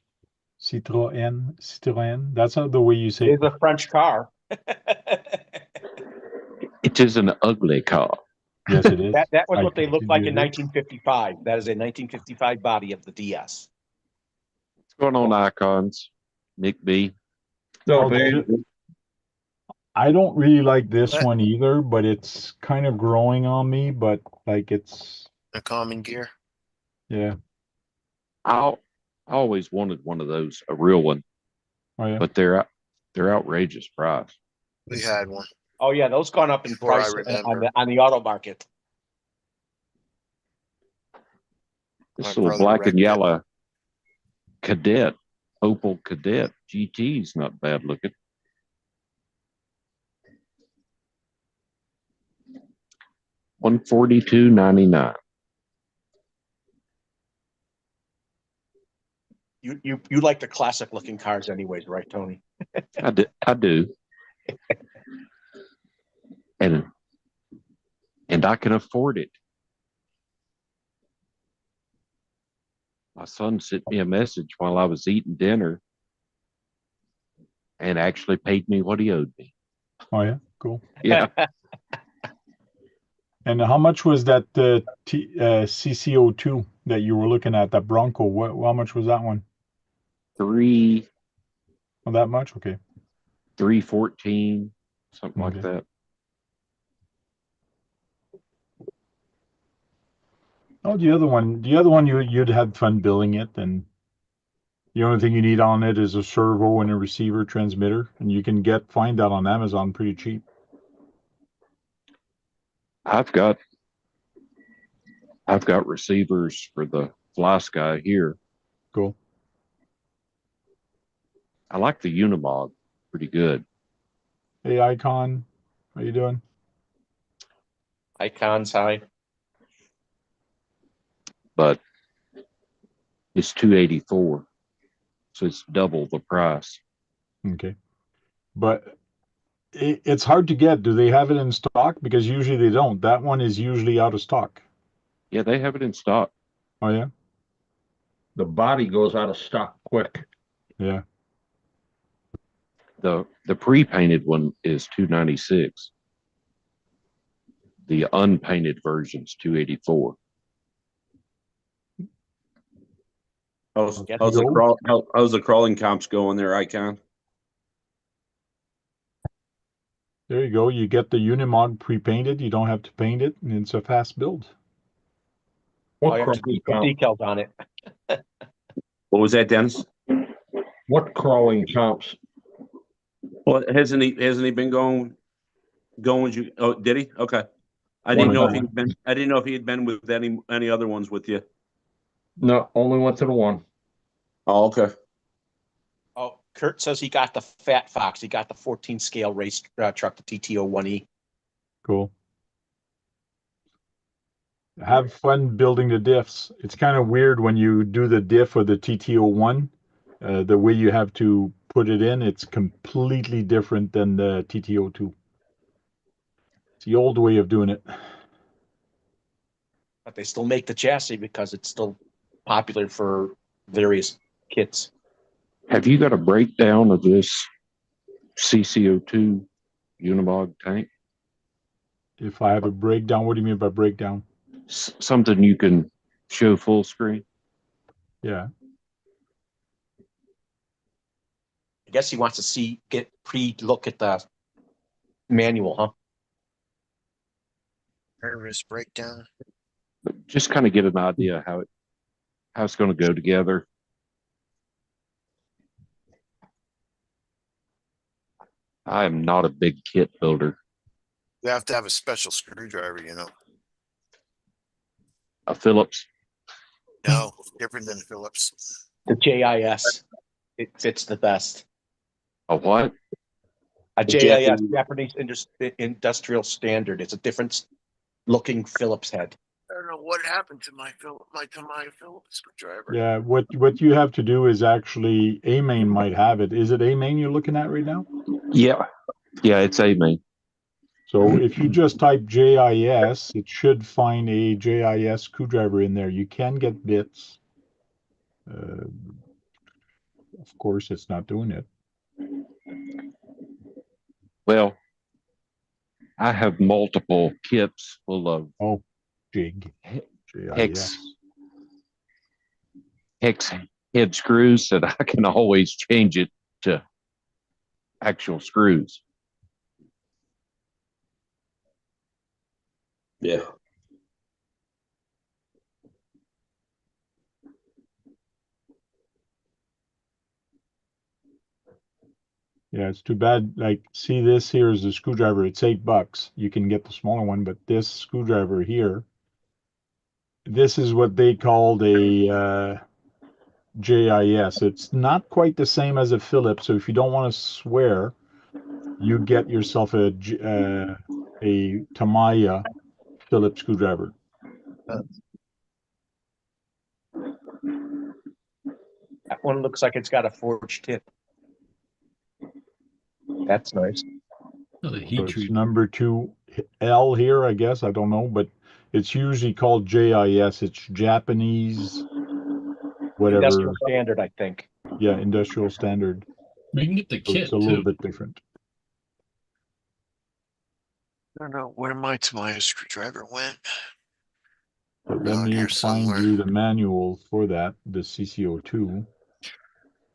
Citroen. That's the way you say It's a French car. It is an ugly car. Yes, it is. That was what they looked like in continue. 1955. That is a 1955 body of the DS. What's going on, Icons? Nick B. No, Oh, man. I don't really like this What? one either, but it's kind of growing on me. But like it's, A common gear. yeah. I always wanted one of those, a real one, Oh yeah. but they're outrageous price. We had one. Oh yeah, those gone up in Before I price remember. on the auto market. This My little brother black wrecked and it. yellow Cadet, Opel Cadet GT's not bad looking. $142.99. You like the classic looking cars anyways, right, Tony? I do. And I can afford it. My son sent me a message while I was eating dinner and actually paid me what he owed me. Oh yeah. Cool. Yeah. And how much was that CCO2 that you were looking at, that Bronco? How much was that one? Three, Oh, that much? Okay. 314, something like Okay. that. Oh, the other one you'd had fun building it, and the only thing you need on it is a servo and a receiver transmitter, and you can find that on Amazon pretty cheap. I've got receivers for the Fly Sky here. Cool. I like the Unimog, pretty good. Hey, Icon, how you doing? Icons high. But it's 284, so it's double the price. Okay, but it's hard to get. Do they have it in stock? Because usually they don't. That one is usually out of stock. Yeah, they have it in stock. Oh yeah, The body goes out of stock quick. yeah. The pre-painted one is 296. The unpainted version's 284. How's the crawling comps going there, Icon? There you go. You get the Unimog pre-painted. You don't have to paint it, and it's a fast build. What I have to crawling put comp? decals on it. What was that, Dennis? What crawling comps? Well, hasn't he been going with you? Oh, did he? Okay. I didn't know if he had been with any other ones with you. No, only went to the one. Oh, okay. Oh, Kurt says he got the Fat Fox. He got the 14 scale race truck, the TTO 1E. Cool. Have fun building the diffs. It's kind of weird when you do the diff or the TTO1. The way you have to put it in, it's completely different than the TTO2. It's the old way of doing it. But they still make the chassis because it's still popular for various kits. Have you got a breakdown of this CCO2 Unimog tank? If I have a breakdown, what do you mean by breakdown? Something you can show full screen? Yeah. I guess he wants to get pre-look at the manual, huh? Service breakdown. Just kind of get an idea how it's going to go together. I am not a big kit builder. You have to have a special screwdriver, you know. A Phillips. No, different than Phillips. The JIS. It fits the best. A what? A JIS, Japanese Industrial Standard. It's a different looking Phillips head. I don't know what happened to my Tamiya Phillips screwdriver. Yeah, what you have to do is actually A-Main might have it. Is it A-Main you're looking at right now? Yeah. Yeah, it's A-Main. So if you just type JIS, it should find a JIS screwdriver in there. You can get bits. Of course, it's not doing it. Well, I have multiple kits full of JIS. hex head screws that I can always change it to actual screws. Yeah. Yeah, it's too bad. Like, see, this here is a screwdriver. It's $8. You can get the smaller one, but this screwdriver here, this is what they called a JIS. It's not quite the same as a Phillips. So if you don't want to swear, you get yourself a Tamiya Phillips screwdriver. That one looks like it's got a forged tip. That's nice. Oh, the So heat it's treat. number 2L here, I guess. I don't know, but it's usually called JIS. It's Japanese, whatever. Industrial Standard, I think. Yeah, industrial standard. You can get the So kit it's a little too. bit different. I don't know where my Tamiya screwdriver went. But let Around me here find somewhere. you the manual for that, the CCO2.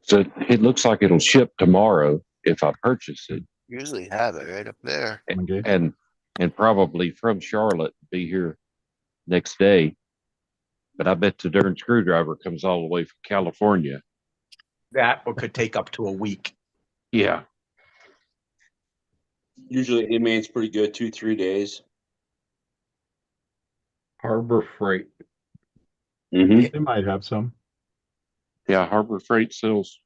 So it looks like it'll ship tomorrow if I purchase it, Usually have it right up there. Okay. and probably from Charlotte be here next day. But I bet the darn screwdriver comes all the way from California. That could take up to a week. Yeah. Usually it remains pretty good, 2-3 days. Harbor Freight. Mm-hmm. They might have some. Yeah, Harbor Freight sells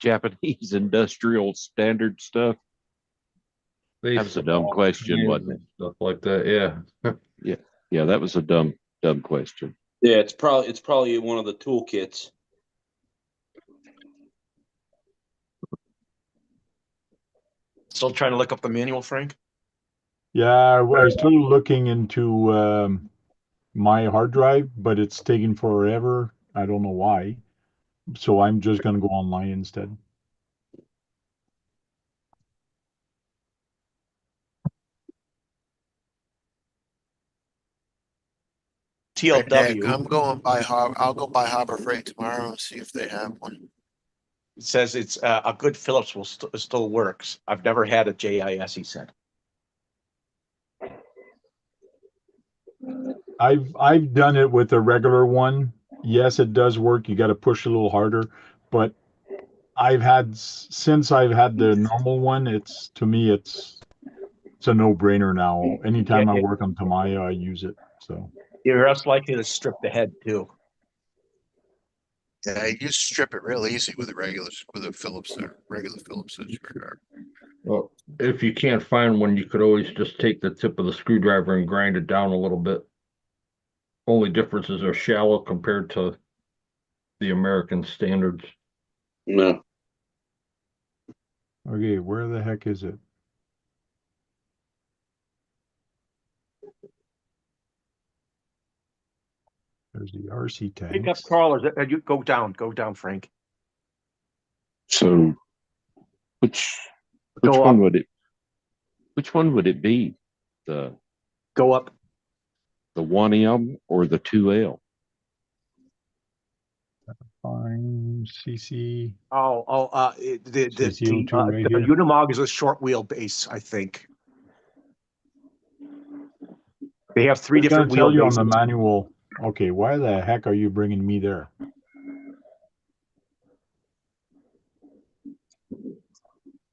Japanese industrial standard stuff. They That was a sell dumb all question, kinds wasn't of stuff like that. Yeah. Yeah, that was a dumb question. Yeah, it's probably one of the toolkits. Still trying to look up the manual, Frank? Yeah, I started looking into my hard drive, but it's taking forever. I don't know why. So I'm just going to go online instead. Right, Nick, TLW. I'm going by I'll go by Harbor Freight tomorrow and see if they have one. It says it's a good Phillips will still works. I've never had a JIS, he said. I've done it with a regular one. Yes, it does work. You got to push a little harder, but since I've had the normal one, to me it's a no-brainer now. Anytime I work on Tamiya, I use it. So You're less likely to strip the head too. Yeah, you strip it real easy with a Phillips or regular Phillips screwdriver. Well, if you can't find one, you could always just take the tip of the screwdriver and grind it down a little bit. Only differences are shallow compared to the American standards. No. okay, where the heck is it? There's the RC Pick up tanks. crawlers. You go down, Frank. So which Go one up. would it be? The Go up. 1M or the 2L? Fine, CC. The CCO2 right the here. Unimog is a short wheelbase, I think. They have three It's going different to tell you on the wheelbases. manual. Okay, why the heck are you bringing me there?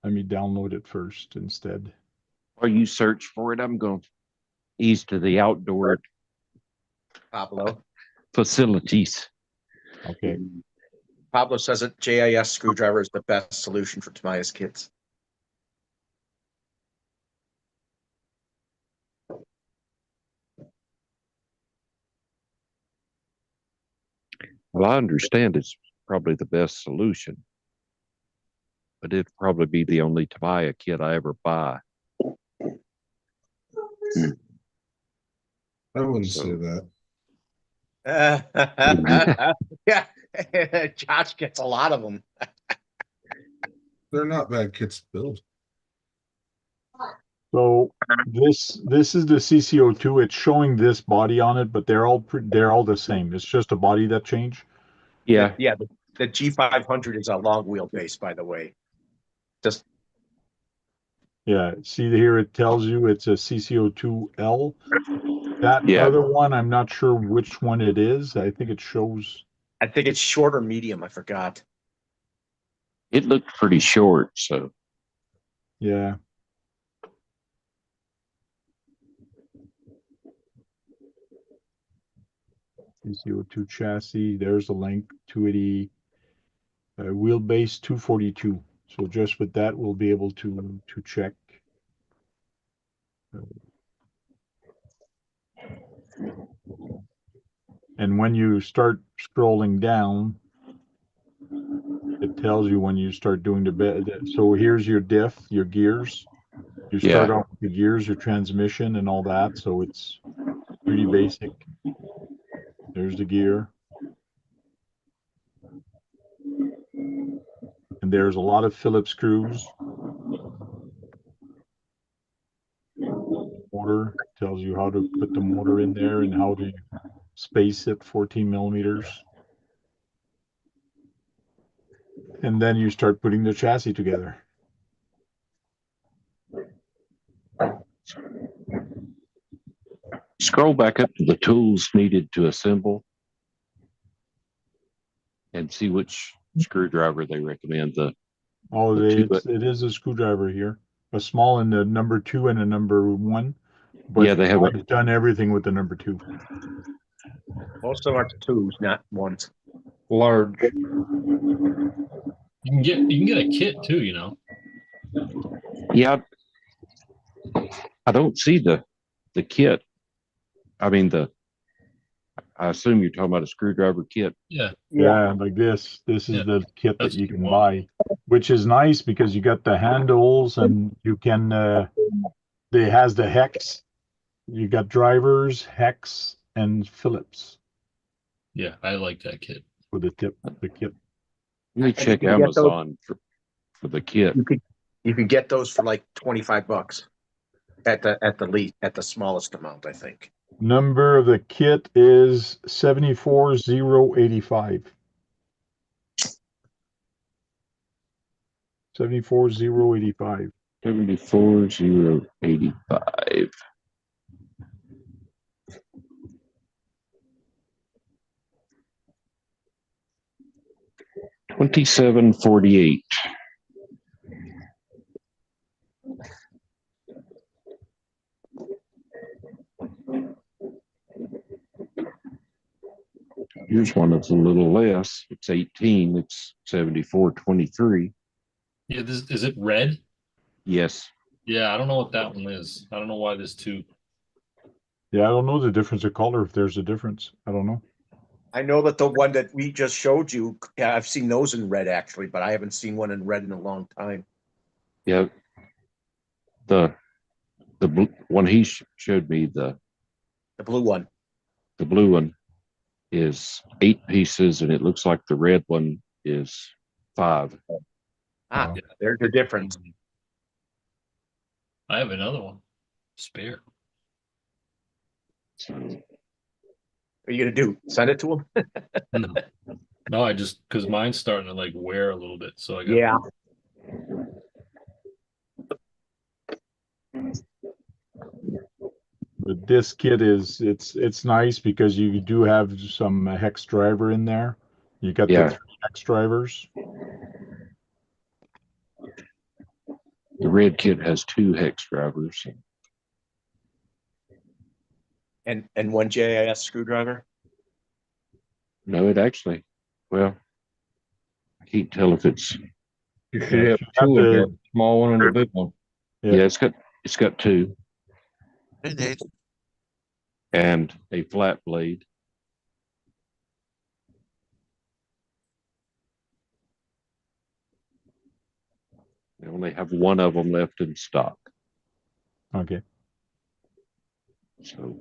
Let me download it first instead. While you search for it, I'm going to ease to the outdoor Pablo. facilities. Okay. Pablo says that JIS screwdriver is the best solution for Tamiya's kits. Well, I understand it's probably the best solution, but it'd probably be the only Tamiya kit I ever buy. I wouldn't So- say that. Yeah, Josh gets a lot of them. They're not bad kits to build. So this is the CCO2. It's showing this body on it, but they're all the same. It's just a body that changed. Yeah, Yeah. The G500 is a long wheelbase, by the way. Just Yeah, see here it tells you it's a CCO2L. That Yeah. other one, I'm not sure which one it is. I think it shows. I think it's short or medium. I forgot. it looked pretty short. So Yeah. CCO2 chassis. There's a link. 280 wheelbase 242. So just with that, we'll be able to check. And when you start scrolling down, it tells you when you start doing the bed. So here's your diff, your gears. You start Yeah. off with the gears, your transmission, and all that. So it's pretty basic. There's the gear. And there's a lot of Phillips screws. Motor motor, tells you how to put the motor in there and how to space it 14 millimeters. And then you start putting the chassis together. Scroll back up to the tools needed to assemble and see which screwdriver they recommend. Oh, The two- it is a screwdriver here, a small and a number 2 and a number 1. But Yeah, they have I've done everything with the number 2. Most of them are twos, not ones. Large. You can get a kit too, you know. Yeah, I don't see the kit. I mean I assume you're talking about a screwdriver kit. Yeah. Yeah, like this. This is Yeah, the kit that that's you what you can want. buy, which is nice because you got the handles and you can, it has the hex. You got drivers, hex, and Phillips Yeah, I like that kit. with the kit. Let me check can get those- Amazon for the kit. You could get those for like $25 at the smallest amount, I think. Number of the kit is 74085. 74085. 74085. $27.48. Here's one that's a little less. It's 18. It's 74.23. Yeah, is it red? Yes. Yeah, I don't know what that one is. I don't know why there's two. Yeah, I don't know the difference of color, if there's a difference. I don't know. I know that the one that we just showed you, yeah, I've seen those in red actually, but I haven't seen one in red in a long time. Yeah. The blue one he showed me, The blue one. the blue one is 8 pieces, and it looks like the red one is 5. Ah, there's the difference. I have another one. Spare. So, What are you gonna do? Send it to him? No. No, I just because mine's starting to like wear a little bit. So I got Yeah. But this kit is it's nice because you do have some hex driver in there. You got Yeah. the 3 hex drivers. the red kit has 2 hex drivers. And one JIS screwdriver. No, it actually, well, I can't tell if it's, You should Yeah, have you have 2 in to- there, small one and a big one. Yeah. yeah, it's got 2 Hey, Nate. and a flat blade. They only have one of them left in stock. Okay. So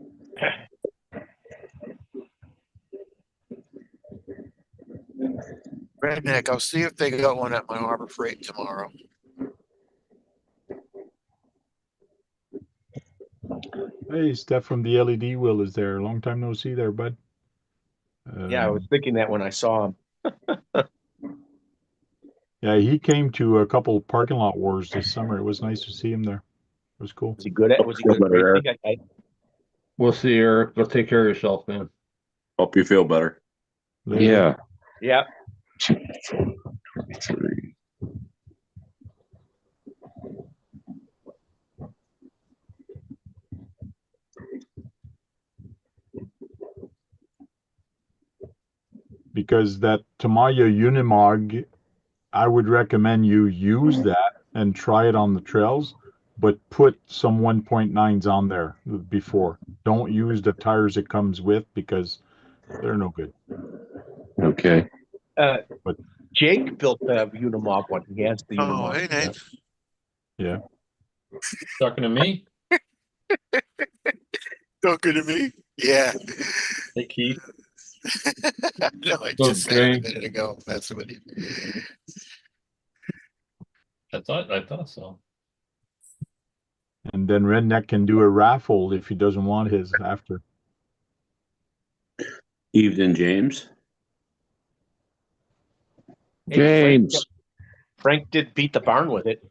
Redneck, I'll see if they got one at my Harbor Freight tomorrow. Hey, Steph from the LED Wheel is there. Long time no see there, bud. Yeah, I was thinking that when I saw him. Yeah, he came to a couple parking lot wars this summer. It was nice to see him there. It was cool. Was he good racing? We'll see, Eric. Go take care of yourself, man. Hope you feel better. yeah. Yeah. 23. Because that Tamiya Unimog, I would recommend you use that and try it on the trails, but put some 1.9s on there before. Don't use the tires it comes with because they're no good. Okay. Jake built the Unimog one. He has the Oh, Unimog. hey, Nate. Yeah. talking to me. Talking to me? Yeah. Hey Keith. No, I Go, just said it a Jay. minute ago. That's what you. I thought so. And then Redneck can do a raffle if he doesn't want his after. Evening, James. Hey, James. Frank did beat the barn with it.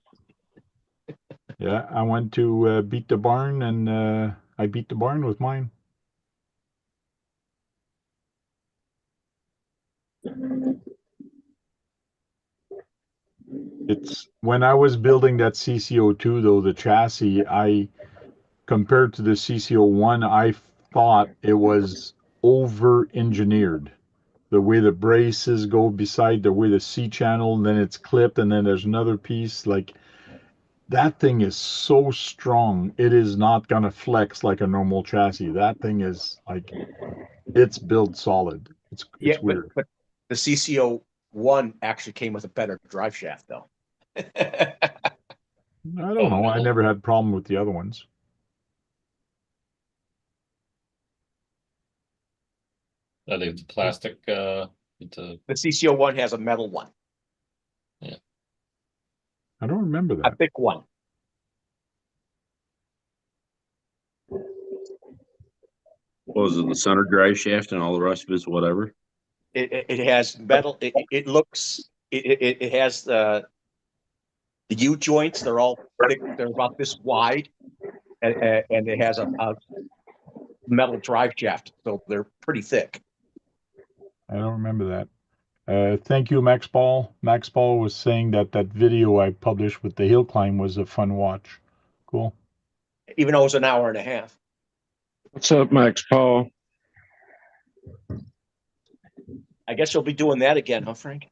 Yeah, I went to beat the barn, and I beat the barn with mine. It's when I was building that CCO2 though, the chassis, I compared to the CCO1, I thought it was over engineered. The way the braces go beside the way the C channel, and then it's clipped, and then there's another piece. Like that thing is so strong, it is not gonna flex like a normal chassis. That thing is like it's built solid. Yeah, It's weird. but the CCO one actually came with a better drive shaft, though. I don't know. I never had problem with the other ones. I think the plastic, it's a, The CCO one has a metal one, I don't remember a that. thick one. What was it, the center drive shaft and all the rest of it's whatever? It has metal. It looks. It has the U joints. They're all thick. They're about this wide, and it has a metal drive shaft, so they're pretty thick. I don't remember that. Thank you, Max Paul. Max Paul was saying that that video I published with the hill climb was a fun watch. Cool. Even though it was an hour and a half. What's up, Max Paul? I guess you'll be doing that again, huh, Frank?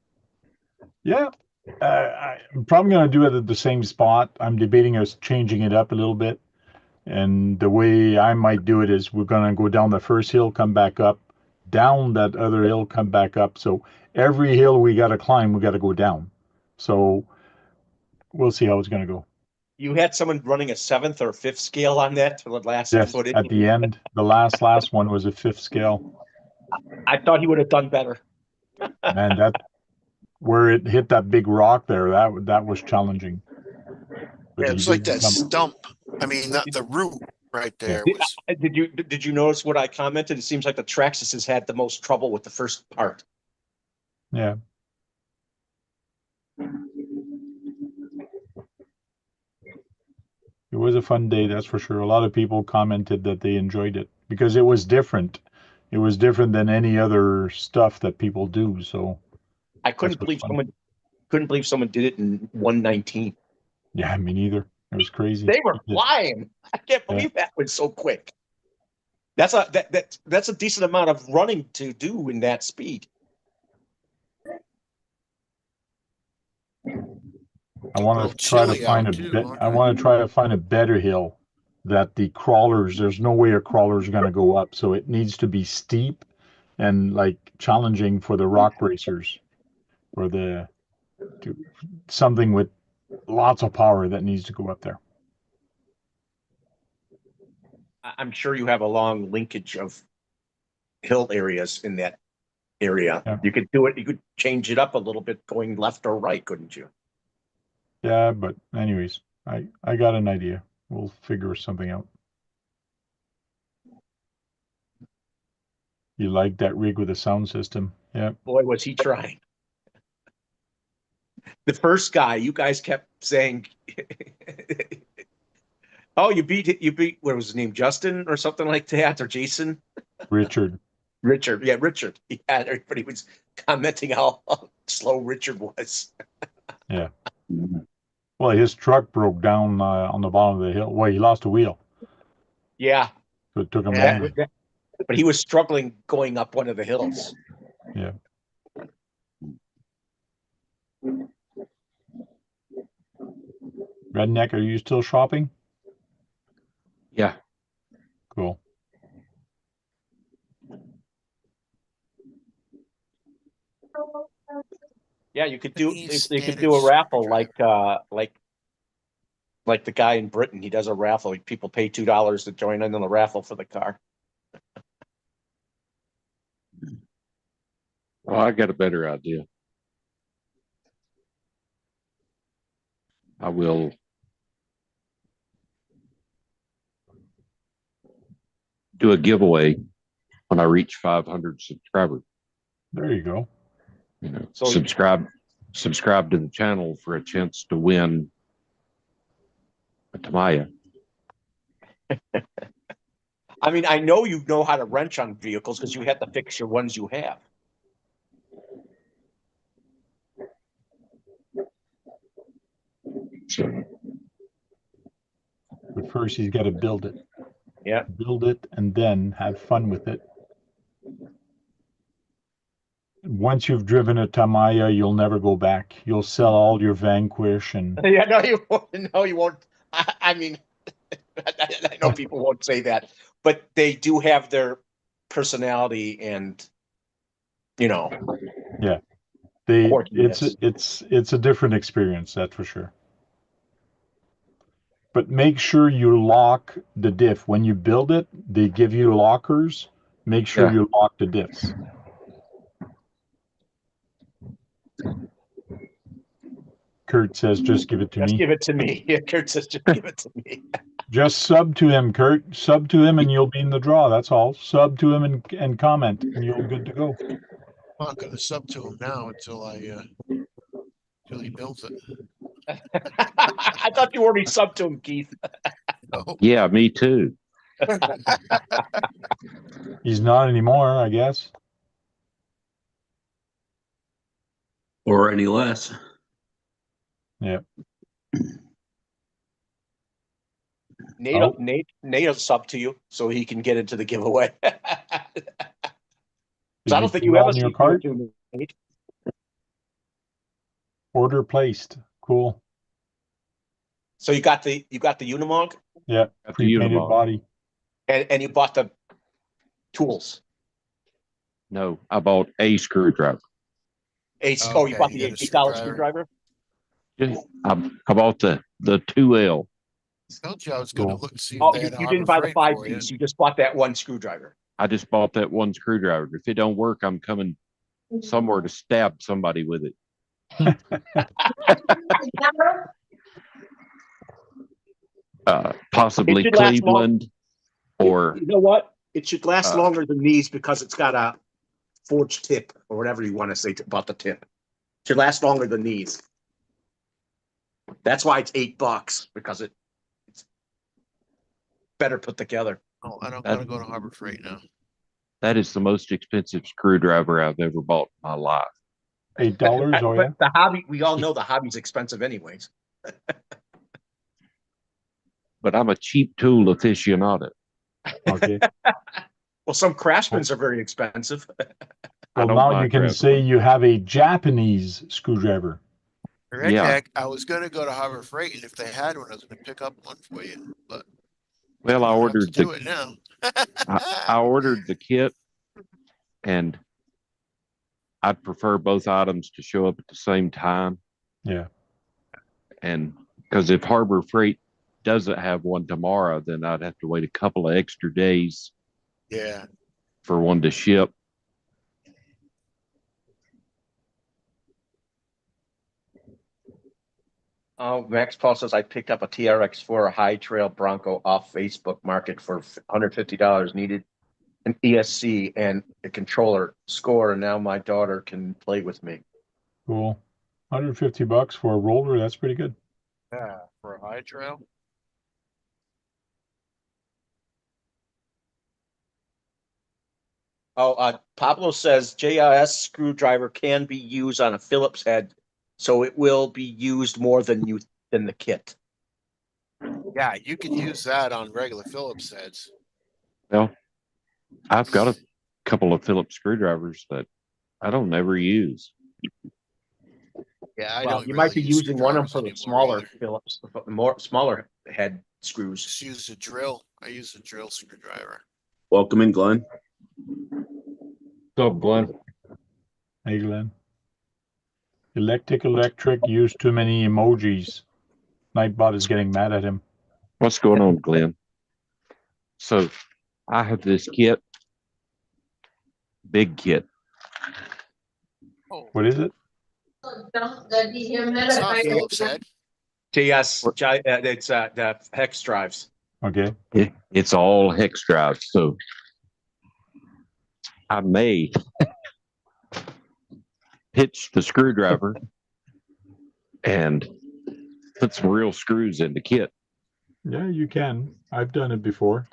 Yeah. I'm probably going to do it at the same spot. I'm debating us changing it up a little bit. And the way I might do it is we're going to go down the first hill, come back up, down that other hill, come back up. So every hill we got to climb, we got to go down. So we'll see how it's going to go. You had someone running a 7th or 5th scale on that to the last Yes, footage. at the end, the last one was a 5th scale. I thought he would have done better. Man, that where it hit that big rock there, that was challenging. But Yeah, he it's like did that come. stump. I mean, the root right there Yeah. was. Did you notice what I commented? It seems like the Traxxas has had the most trouble with the first part. Yeah. It was a fun day, that's for sure. A lot of people commented that they enjoyed it because it was different. It was different than any other stuff that people do. So I couldn't believe someone did it in 119. yeah, me neither. It was crazy. They were flying. I can't believe that went so quick. That's a decent amount of running to do in that speed. I want to try to find I want to try to find a better hill that the crawlers, there's no way a crawler is going to go up. So it needs to be steep and like challenging for the rock racers or something with lots of power that needs to go up there. I'm sure you have a long linkage of hill areas in that area. Yeah. You could do it. You could change it up a little bit going left or right, couldn't you? Yeah, but anyways, I got an idea. We'll figure something out. You like that rig with a sound system? Yeah. Boy, was he trying. The first guy, you guys kept saying, "Oh, you beat what was his name, Justin or something like that, or Jason?" Richard. Richard, yeah, Richard. Yeah, everybody was commenting how slow Richard was. Yeah. Well, his truck broke down on the bottom of the hill. Well, he lost a wheel. Yeah. So it took him longer. But he was struggling going up one of the hills. Yeah. Redneck, are you still shopping? Yeah. Cool. Yeah, you could do a raffle like the guy in Britain. He does a raffle. People pay $2 to join in on the raffle for the car. Well, I got a better idea. I will do a giveaway when I reach 500 subscribers. There you go. You know, So- subscribe to the channel for a chance to win a Tamiya. I mean, I know you know how to wrench on vehicles because you have to fix your ones you have. So But first, he's got to build it. Yeah. Build it and then have fun with it. Once you've driven a Tamiya, you'll never go back. You'll sell all your Vanquish and Yeah, no, you won't. No, you won't. I mean, I know people won't say that, but they do have their personality and, you know, it's quirkiness. it's a different experience, that's for sure. But make sure you lock the diff. When you build it, they give you lockers. Make sure Yeah. you lock the diffs. Kurt says, just give it to Just me. give it to me. Yeah, Kurt says, just give it to me. Just sub to him, Kurt. Sub to him and you'll be in the draw. That's all. Sub to him and comment and you're good to go. I'm not gonna sub to him now until till he builds it. I thought you already subbed to him, Keith. No. yeah, me too. He's not anymore, I guess. Or any less. Yeah. Nate, Oh. Nate will sub to you so he can get into the giveaway. Did So I don't think you put it have a on your secret cart? to Nate. Order placed. Cool. So you got the Unimog Yeah. Got the Pre-painted Unimog. body. and you bought the tools. No, I bought a screwdriver. You Okay, bought you the got a $8 screwdriver? screwdriver? I bought the 2L. Told you I was gonna Cool. look and see if Oh, they you, had you Harbor didn't buy the Freight 5 for you. piece. You just bought that one screwdriver. I just bought that one screwdriver. If it don't work, I'm coming somewhere to stab somebody with it. Possibly It should last long. Cleveland or You know what? It should last Uh, longer than these because it's got a forged tip or whatever you want to say about the tip. It should last longer than these. That's why it's $8 because it's better put together. Oh, I don't That- gotta go to Harbor Freight now. that is the most expensive screwdriver I've ever bought in my life. $8. Oh yeah. But the hobby, we all know the hobby's expensive anyways. But I'm a cheap tool aficionado. Okay. Well, some craftsmen's are very expensive. Well, don't now buy you can crap. say you have a Japanese screwdriver. Red Yeah. Jack, I was gonna go to Harbor Freight, and if they had one, I was gonna pick up one for you. But Well, I I'll have to ordered do the it now. I ordered the kit, and I'd prefer both items to show up at the same time. Yeah. And because if Harbor Freight doesn't have one tomorrow, then I'd have to wait a couple of extra days Yeah. for one to ship. Oh, Max Paul says I picked up a TRX4 High Trail Bronco off Facebook Market for $150. Needed an ESC and a controller score, and now my daughter can play with me. Cool. $150 for a roller. That's pretty good. Yeah. For a high trail. Oh, Pablo says JIS screwdriver can be used on a Phillips head, so it will be used more than the kit. Yeah, you can use that on regular Phillips heads. Well, I've got a couple of Phillips screwdrivers that I don't ever use. Yeah, I Well, don't. you really might be use using one of them for the screwdrivers smaller anymore either. Phillips, more smaller head screws. Just use a drill. I use a drill screwdriver. Welcome in, Glenn. What's up, Glenn? Hey, Glenn. Electric used too many emojis. Nightbot is getting mad at him. What's going on, Glenn? So I have this kit, big kit. Oh, What is it? it's not Phillips head. JS, it's the hex drives. Okay. It's all hex drive. So I may pitch the screwdriver and put some real screws in the kit. Yeah, you can. I've done it before.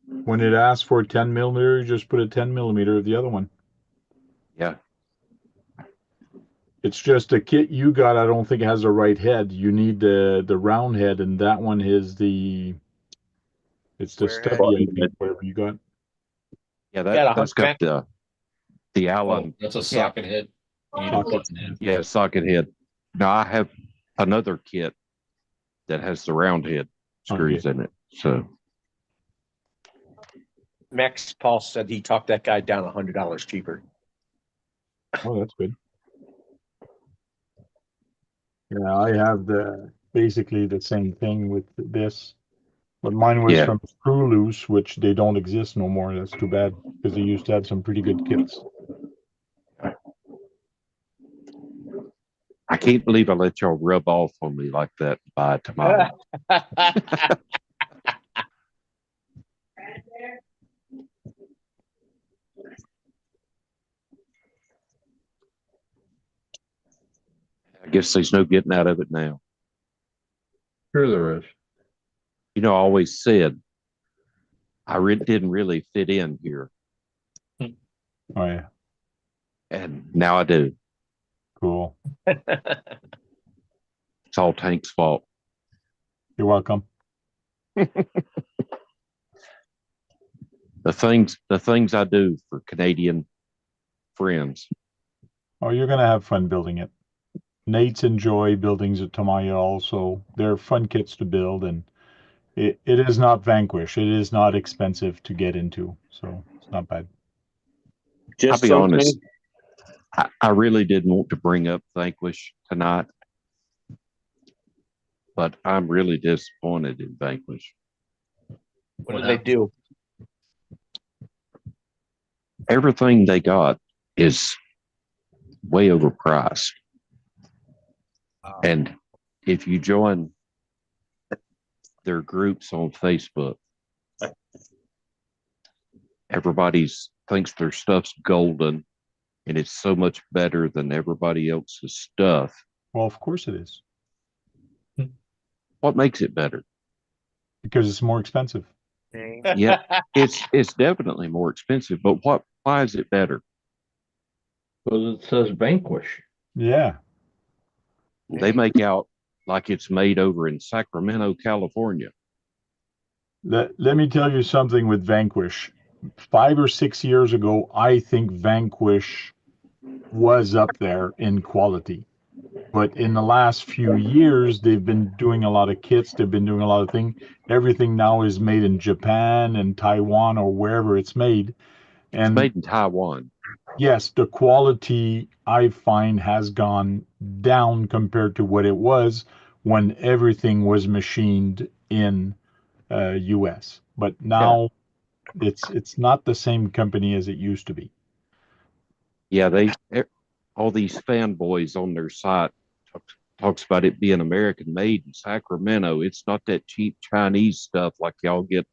When it asks for a 10 millimeter, you just put a 10 millimeter of the other one. Yeah. It's just a kit you got. I don't think it has the right head. You need the round head, and that one is the Square head. stubby, I think, whatever you got. Yeah, Got that's got the Oh, Allen. that's a socket head. You need to Socket. put in there. Yeah, socket head. Now I have another kit that has the round head screws in it. So Max Paul said he talked that guy down $100 cheaper. Oh, that's good. Yeah, I have basically the same thing with this, but mine was Yeah. from Screw Loose, which they don't exist no more. That's too bad because they used to have some pretty good kits. I can't believe I let y'all rub off on me like that by tomorrow. I guess there's no getting out of it now. Sure there is. You know, I always said I didn't really fit in here, Oh yeah, and now I do. cool. It's all Tank's fault. You're welcome. The things I do for Canadian friends. Oh, you're gonna have fun building it. Nate's enjoy buildings at Tamiya also. They're fun kits to build, and it is not Vanquish. It is not expensive to get into, so it's not bad. I'll be honest. I really didn't want to bring up Vanquish tonight, but I'm really disappointed in Vanquish. What did they do? Everything they got is way overpriced. And if you join their groups on Facebook, everybody thinks their stuff's golden and it's so much better than everybody else's stuff. Well, of course it is. What makes it better? Because it's more expensive. Yeah, it's definitely more expensive, but why is it better? Because it says Vanquish. Yeah. They make out like it's made over in Sacramento, California. Let me tell you something with Vanquish. 5 or 6 years ago, I think Vanquish was up there in quality. But in the last few years, they've been doing a lot of kits. They've been doing a lot of things. Everything now is made in Japan and Taiwan or wherever it's made. And it's made in Taiwan. Yes, the quality I find has gone down compared to what it was when everything was machined in US. But now it's not the same company as it used to be. Yeah, all these fanboys on their site talks about it being American made in Sacramento. It's not that cheap Chinese stuff like y'all get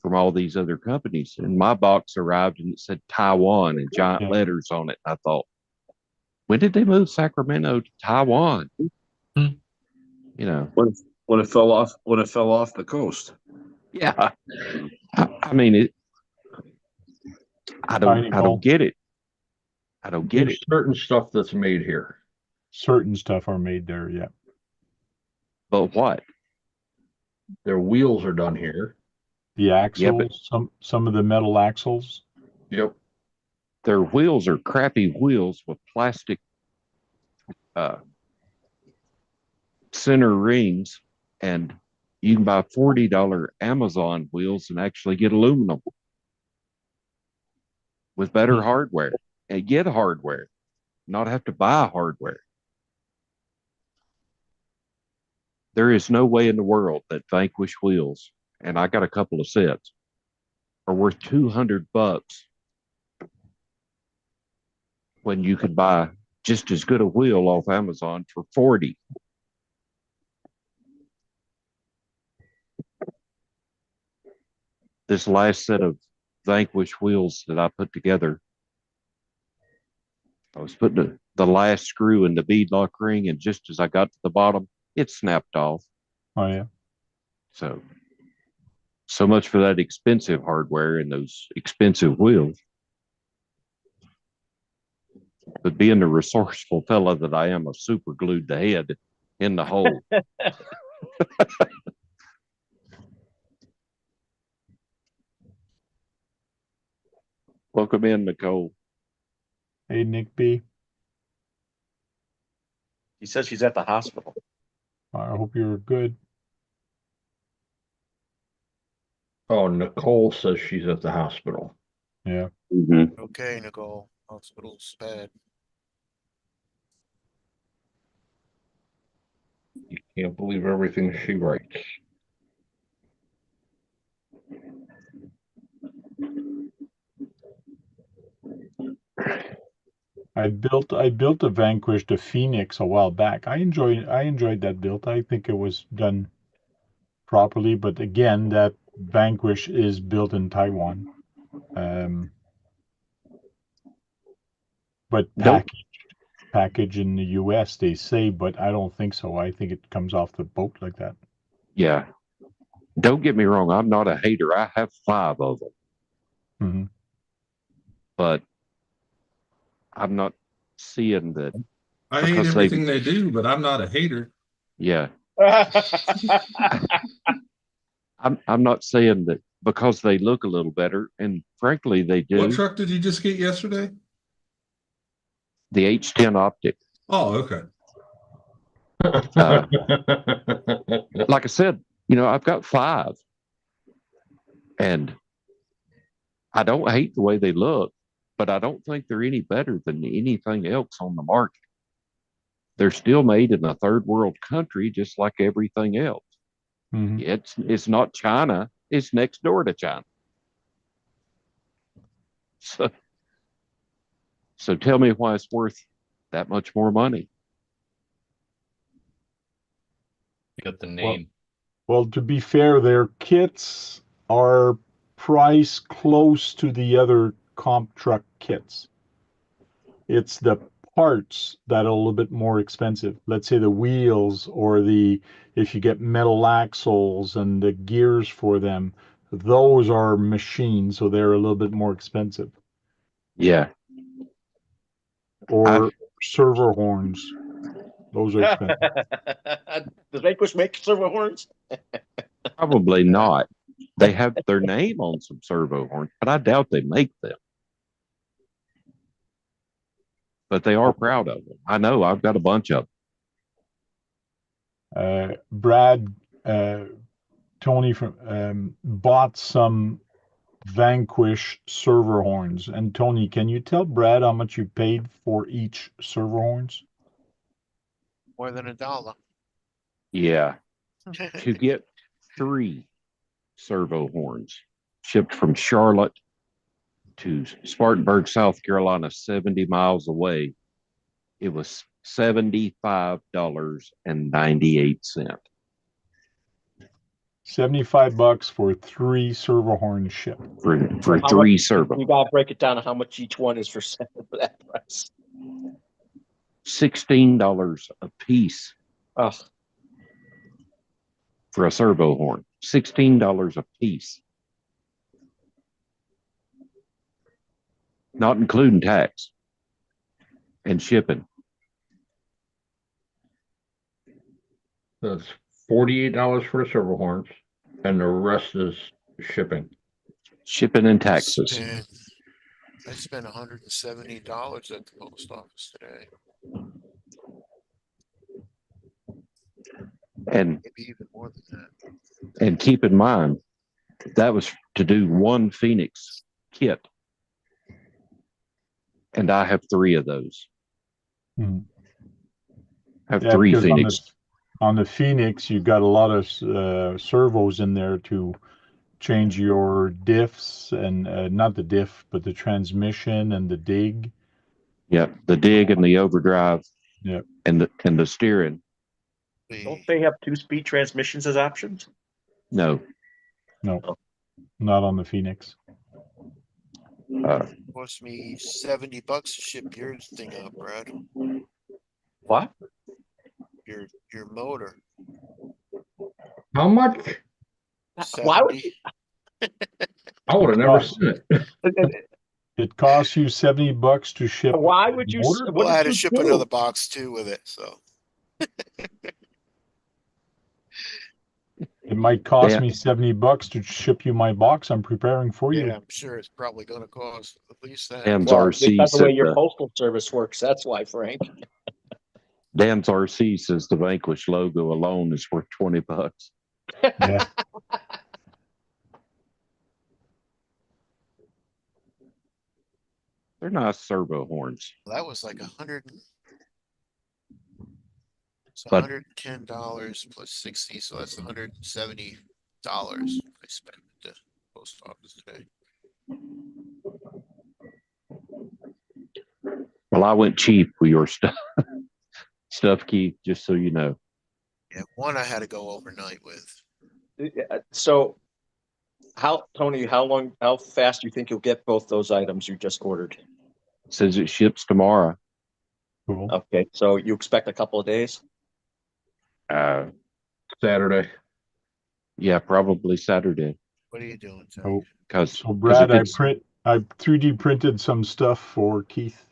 from all these other companies. And my box arrived and it said Taiwan in giant letters on it. I thought, when did they move Sacramento to Taiwan? You know, when it fell off the coast. Yeah, I mean I don't get it. I don't get There's it. certain stuff that's made here. Certain stuff are made there, yeah. But what? Their wheels are done here. The axles, some of the metal axles. Yep. Their wheels are crappy wheels with plastic center rings, and you can buy $40 Amazon wheels and actually get aluminum with better hardware and get hardware, not have to buy hardware. There is no way in the world that Vanquish wheels, and I got a couple of sets, are worth $200 when you could buy just as good a wheel off Amazon for $40. this last set of Vanquish wheels that I put together, I was putting the last screw in the beadlock ring, and just as I got to the bottom, it snapped off. Oh yeah. So much for that expensive hardware and those expensive wheels. But being the resourceful fella that I am, I super glued the head in the hole. Welcome in, Nicole. Hey, Nick B. He says she's at the hospital. I hope you're good. Oh, Nicole says she's at the hospital. Yeah. Mm-hmm. Okay, Nicole, hospital's bad. You can't believe everything she writes. I built a Vanquish, the Phoenix, a while back. I enjoyed that build. I think it was done properly, but again, that Vanquish is built in Taiwan. But Nope. package in the US, they say, but I don't think so. I think it comes off the boat like that. Yeah. Don't get me wrong. I'm not a hater. I have 5 of them. Mm-hmm. But I'm not seeing that. I hate everything they do, but I'm not a hater. Yeah. I'm not saying that because they look a little better, and frankly, they do. What truck did you just get yesterday? The H10 Optic. Oh, okay. Like I said, I've got 5, and I don't hate the way they look, but I don't think they're any better than anything else on the market. They're still made in a third world country, just like everything else. Mm-hmm. It's not China. It's next door to China. So tell me why it's worth that much more money. You got the name. Well, to be fair, their kits are priced close to the other comp truck kits. It's the parts that are a little bit more expensive. Let's say the wheels, or if you get metal axles and the gears for them, those are machines, so they're a little bit more expensive. Yeah. Or servo horns. Those are expensive. Does Vanquish make servo horns? Probably not. They have their name on some servo horns, but I doubt they make them. But they are proud of them. I know. I've got a bunch of them. Brad, Tony bought some Vanquish servo horns. And Tony, can you tell Brad how much you paid for each servo horns? More than $1. Yeah. To get 3 servo horns shipped from Charlotte to Spartanburg, South Carolina, 70 miles away, it was $75.98. $75 for 3 servo horns shipped. For 3 servo. You gotta break it down to how much each one is for that price. $16 a piece. Oh. For a servo horn. $16 a piece. Not including tax and shipping. That's $48 for the servo horns, and the rest is shipping. Shipping and taxes. I spent $170 at the post office today. And maybe even more than that. And keep in mind, that was to do one Phoenix kit. And I have 3 of those. Hmm. I have 3 Phoenix. On the Phoenix, you've got a lot of servos in there to change your diffs, and not the diff, but the transmission and the dig. Yeah, the dig and the overdrive. Yeah, and the steering. Don't they have 2-speed transmissions as options? No. Not on the Phoenix. Cost me $70 to ship your thing out, Brad. What? Your motor. How much? Why would 70. I would have never seen it. It costs you $70 to ship. Why would you? motor? What Well, I had did to you ship do? another box too with it, so. It might cost Yeah. me $70 to ship you my box I'm preparing for you. Yeah, I'm sure it's probably gonna cost at least that. Dan's Well, RC because of the way said your the, postal service works, that's why, Frank. Dan's RC says the Vanquish logo alone is worth $20. Yeah. They're nice servo horns. That was like it's But- $110 plus 60, so that's $170 I spent at the post office today. Well, I went cheap with your stuff, Keith, just so you know. Yeah, one I had to go overnight with. So, Tony, how fast do you think you'll get both those items you just ordered? Says it ships tomorrow. Cool. Okay, so you expect a couple of days? Saturday. Yeah, probably Saturday. What are you doing, Tony? Oh, Because so Brad, if I 3D printed some stuff for Keith.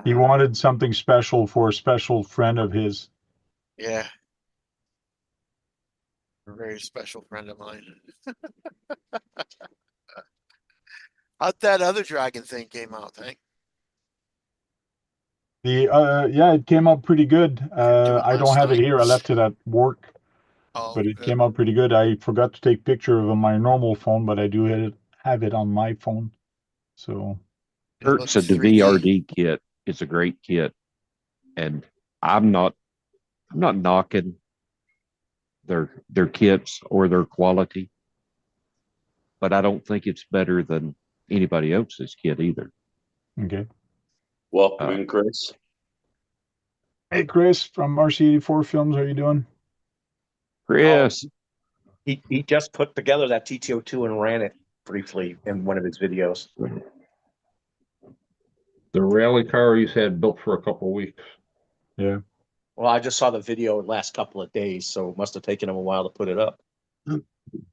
He wanted something special for a special friend of his. Yeah. A very special friend of mine. How'd that other dragon thing came out, Hank? Yeah, it came out pretty good. do it I don't last have it night? here. I left it at work, Oh, but it good. came out pretty good. I forgot to take picture of it on my normal phone, but I do have it on my phone. So It Kurt looks said the 3D. VRD kit is a great kit, and I'm not knocking their kits or their quality, but I don't think it's better than anybody else's kit either. okay. Welcome in, Chris. Hey, Chris from RC84 Films, how you doing? Chris, He just put together that TTO2 and ran it briefly in one of his videos. The rally car he's had built for a couple of weeks. Yeah. Well, I just saw the video last couple of days, so it must have taken him a while to put it up.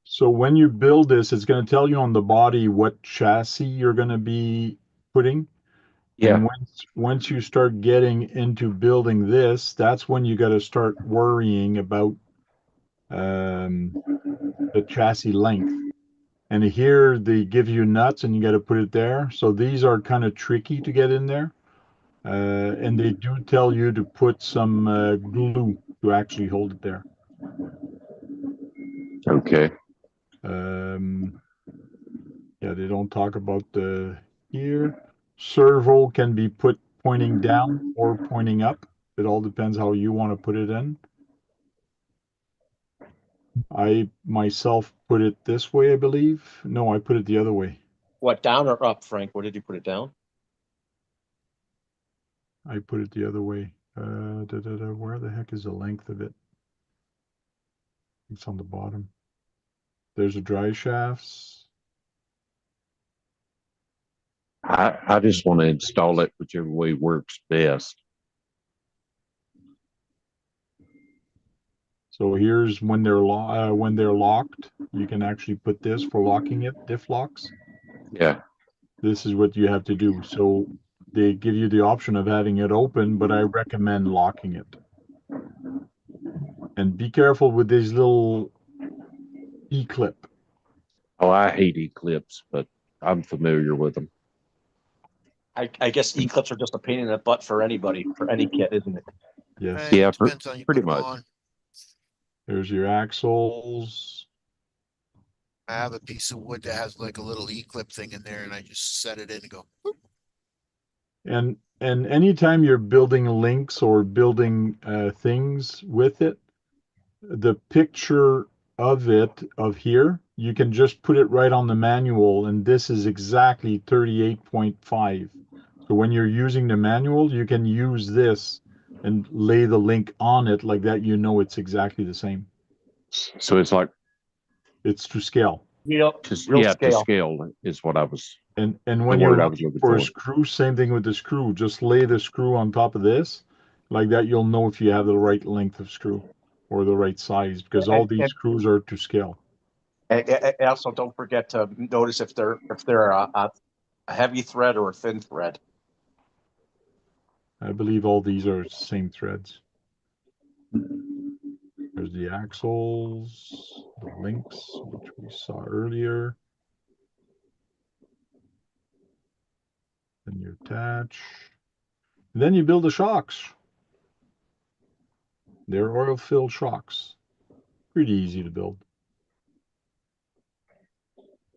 So when you build this, it's going to tell you on the body what chassis you're going to be putting. yeah, And once you start getting into building this, that's when you got to start worrying about the chassis length. And here they give you nuts and you got to put it there. So these are kind of tricky to get in there. And they do tell you to put some glue to actually hold it there. okay. Yeah, they don't talk about the here. Servo can be put pointing down or pointing up. It all depends how you want to put it in. I myself put it this way, I believe. No, I put it the other way. What, down or up, Frank? Where did you put it down? I put it the other way. Where the heck is the length of it? It's on the bottom. There's a dry shafts. I just want to install it whichever way works best. So here's when they're locked. You can actually put this for locking it, diff locks. Yeah, This is what you have to do. So they give you the option of having it open, but I recommend locking it. And be careful with these little E-clip. oh, I hate eclipse, but I'm familiar with them. I guess E-clips are just a pain in the butt for anybody, for any kit, isn't it? Yes. Yeah, Depends on you pretty put 'em much. on. There's your axles. I have a piece of wood that has like a little E-clip thing in there and I just set it in and go, whoop. And anytime you're building links or building things with it, the picture of it, of here, you can just put it right on the manual, and this is exactly 38.5. So when you're using the manual, you can use this and lay the link on it like that, you know it's exactly the same. So it's like It's to scale. Real, to real yeah to scale. scale is what I was And the when you're word I was looking looking for a for. screw, same thing with the screw. Just lay the screw on top of this. Like that, you'll know if you have the right length of screw or the right size, because all these screws are to scale. And also, don't forget to notice if they're a heavy thread or a thin thread. I believe all these are same threads. There's the axles, the links, which we saw earlier. Then you attach. Then you build the shocks. They're oil-filled shocks. Pretty easy to build.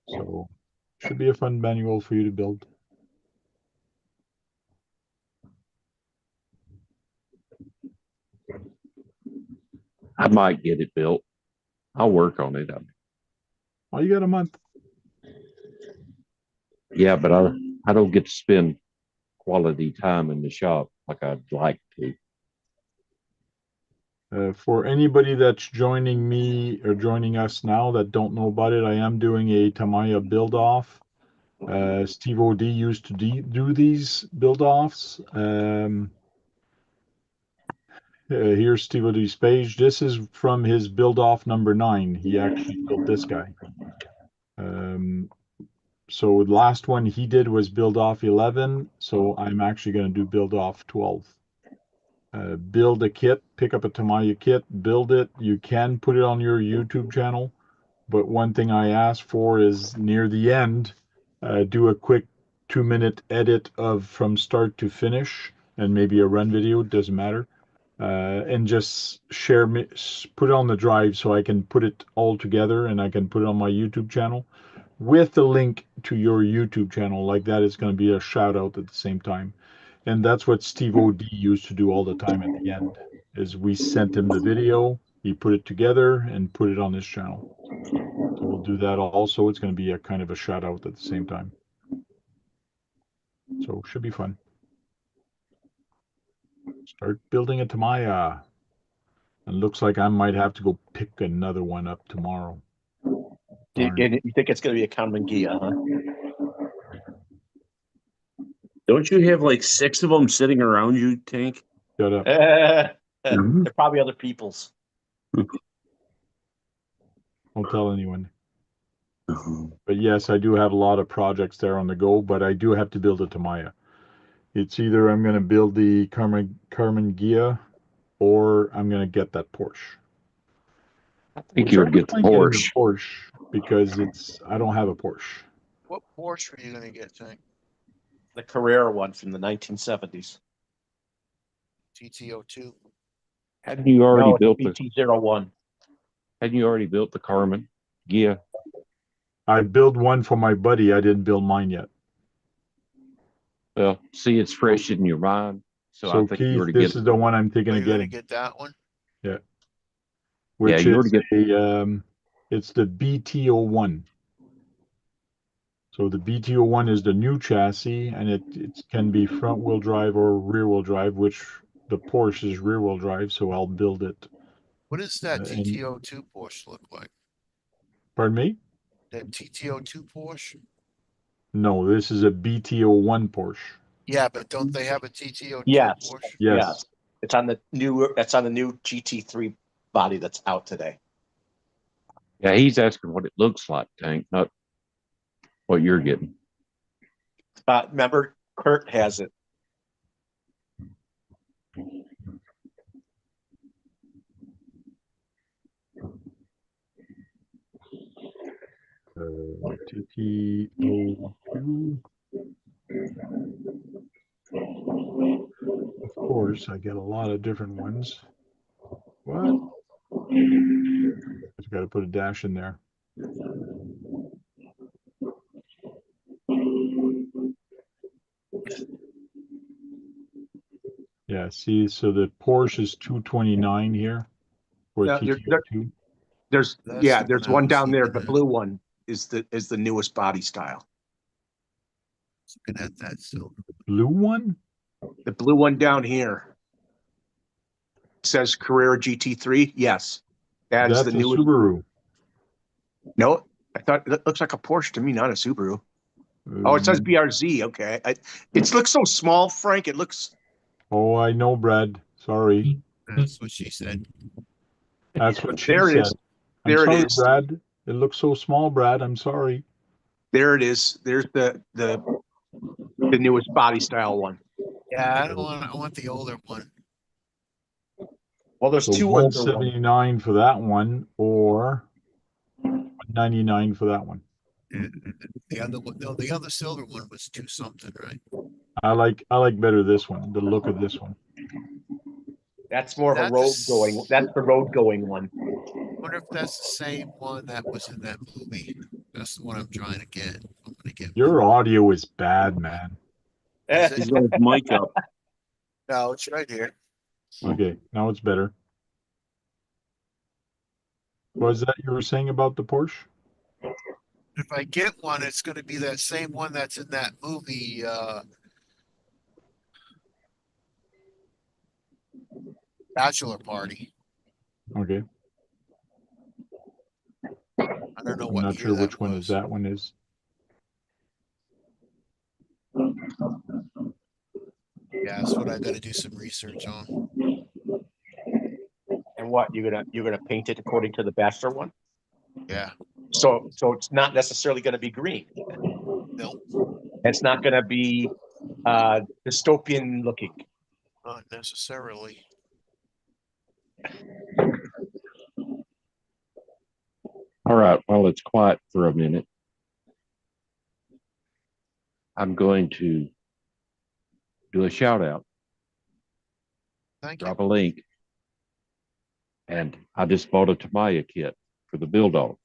So should be a fun manual for you to build. I might get it built. I'll work on it. Oh, you got a month. Yeah, but I don't get to spend quality time in the shop like I'd like to. For anybody that's joining me or joining us now that don't know about it, I am doing a Tamiya build-off. STEVO D used to do these build-offs. Here's Steve D's page. This is from his build-off number 9. He actually built this guy. So the last one he did was build-off 11. So I'm actually going to do build-off 12. Build a kit, pick up a Tamiya kit, build it. You can put it on your YouTube channel. But one thing I ask for is near the end, do a quick 2-minute edit of from start to finish and maybe a run video, doesn't matter. And just put it on the drive so I can put it all together and I can put it on my YouTube channel with the link to your YouTube channel. Like that, it's going to be a shout out at the same time. And that's what Steve OD used to do all the time at the end, is we sent him the video, he put it together and put it on his channel. So we'll do that also. It's going to be a kind of a shout out at the same time. So should be fun. Start building a Tamiya. And looks like I might have to go pick another one up tomorrow. You think it's going to be a common Gia, huh? Don't you have like 6 of them sitting around you, Tank? Shut up. They're probably other people's. Don't tell anyone. But yes, I do have a lot of projects there on the go, but I do have to build a Tamiya. It's either I'm going to build the Carmen Gia or I'm going to get that Porsche. I think you would get the Porsche. Because I don't have a Porsche. What Porsche are you gonna get, Tank? The Carrera one from the 1970s. TTO2? Hadn't you already built the BT01? Hadn't you already built the Carmen Gia? I built one for my buddy. I didn't build mine yet. Well, see, it's fresh in your mind. So I think Keith, you already this get is the one I'm thinking Are of you gonna getting. get that one? Yeah. Which you is it's the BT01. So the BT01 is the new chassis, and it can be front-wheel drive or rear-wheel drive, which the Porsche is rear-wheel drive, so I'll build it. What does that TTO2 Porsche look like? Pardon me? That TTO2 Porsche? No, this is a BT01 Porsche. Yeah, but don't they have a TTO2 Yes. Porsche? Yes. It's on the new GT3 body that's out today. Yeah, he's asking what it looks like, Tank, not what you're getting. Remember, Kurt has it. TTO2. Of course, I get a lot of different ones. What? I've got to put a dash in there. Yeah, see, so the Porsche is 229 here for TTO2. There's That's one down there. The blue one is the newest body style. Looking at that still. Blue one? The blue one down here. says Carrera GT3. Yes. That is That's the a newest. Subaru. No, I thought it looks like a Porsche to me, not a Subaru. Oh, it says BRZ. Okay. It looks so small, Frank. It looks. Oh, I know, Brad. Sorry. That's what she said. That's what she There it said. is. I'm There it sorry, is. Brad. It looks so small, Brad. I'm sorry. There it is. There's the newest body style one. Yeah, I don't want. I want the older one. Well, there's So two older ones. 179 for that one, or 199 for that one. The other one, no, the other silver one was 2 something, right? I like better this one. The look of this one. That's more of a That's road going. That's the road going one. Wonder if that's the same one that was in that movie. That's the one I'm trying to get. I'm gonna get. Your audio is bad, man. Is He's it? got his mic up. No, it's right here. Okay, now it's better. What is that you were saying about the Porsche? If I get one, it's gonna be that same one that's in that movie, Bachelor Party. Okay, I don't know I'm what not year sure which that one was. is that one is. Yeah, that's what I gotta do some research on. And what you're gonna paint it according to the Bachelor one. Yeah, So it's not necessarily going to be green. no, It's not going to be dystopian looking. not necessarily. All right, well, it's quiet for a minute. I'm going to do a shout out, Thank you. drop a link. And I just bought a Tamiya kit for the build off.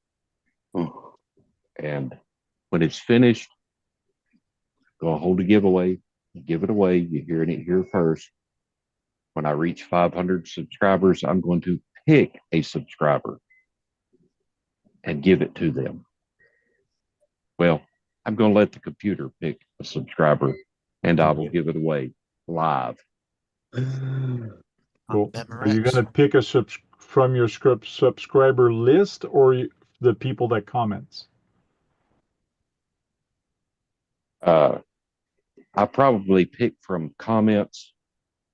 And when it's finished, gonna hold a giveaway, give it away. You're hearing it here first. When I reach 500 subscribers, I'm going to pick a subscriber and give it to them. Well, I'm going to let the computer pick a subscriber and I will give it away live. Cool. Are you going to pick a from your subscriber list or the people that comments? I probably pick from comments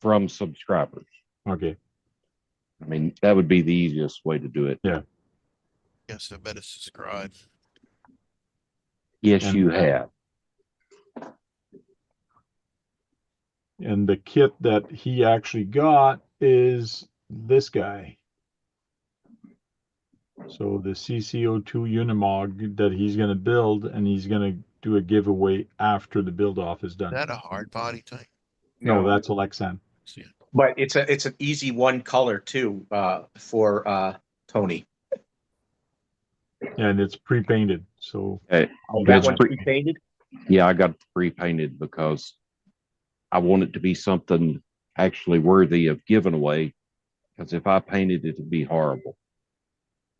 from subscribers. Okay. I mean, that would be the easiest way to do it. Yeah. Yes, I better subscribe. Yes, you have. And the kit that he actually got is this guy. So the CC02 Unimog that he's going to build, and he's going to do a giveaway after the build off is done. Is that a hard body type? No, that's a Lexan. But it's an easy one color too for Tony. And it's pre-painted. So Hey, that one's pre-painted? Yeah, I got it pre-painted because I want it to be something actually worthy of giving away. Because if I painted it, it'd be horrible.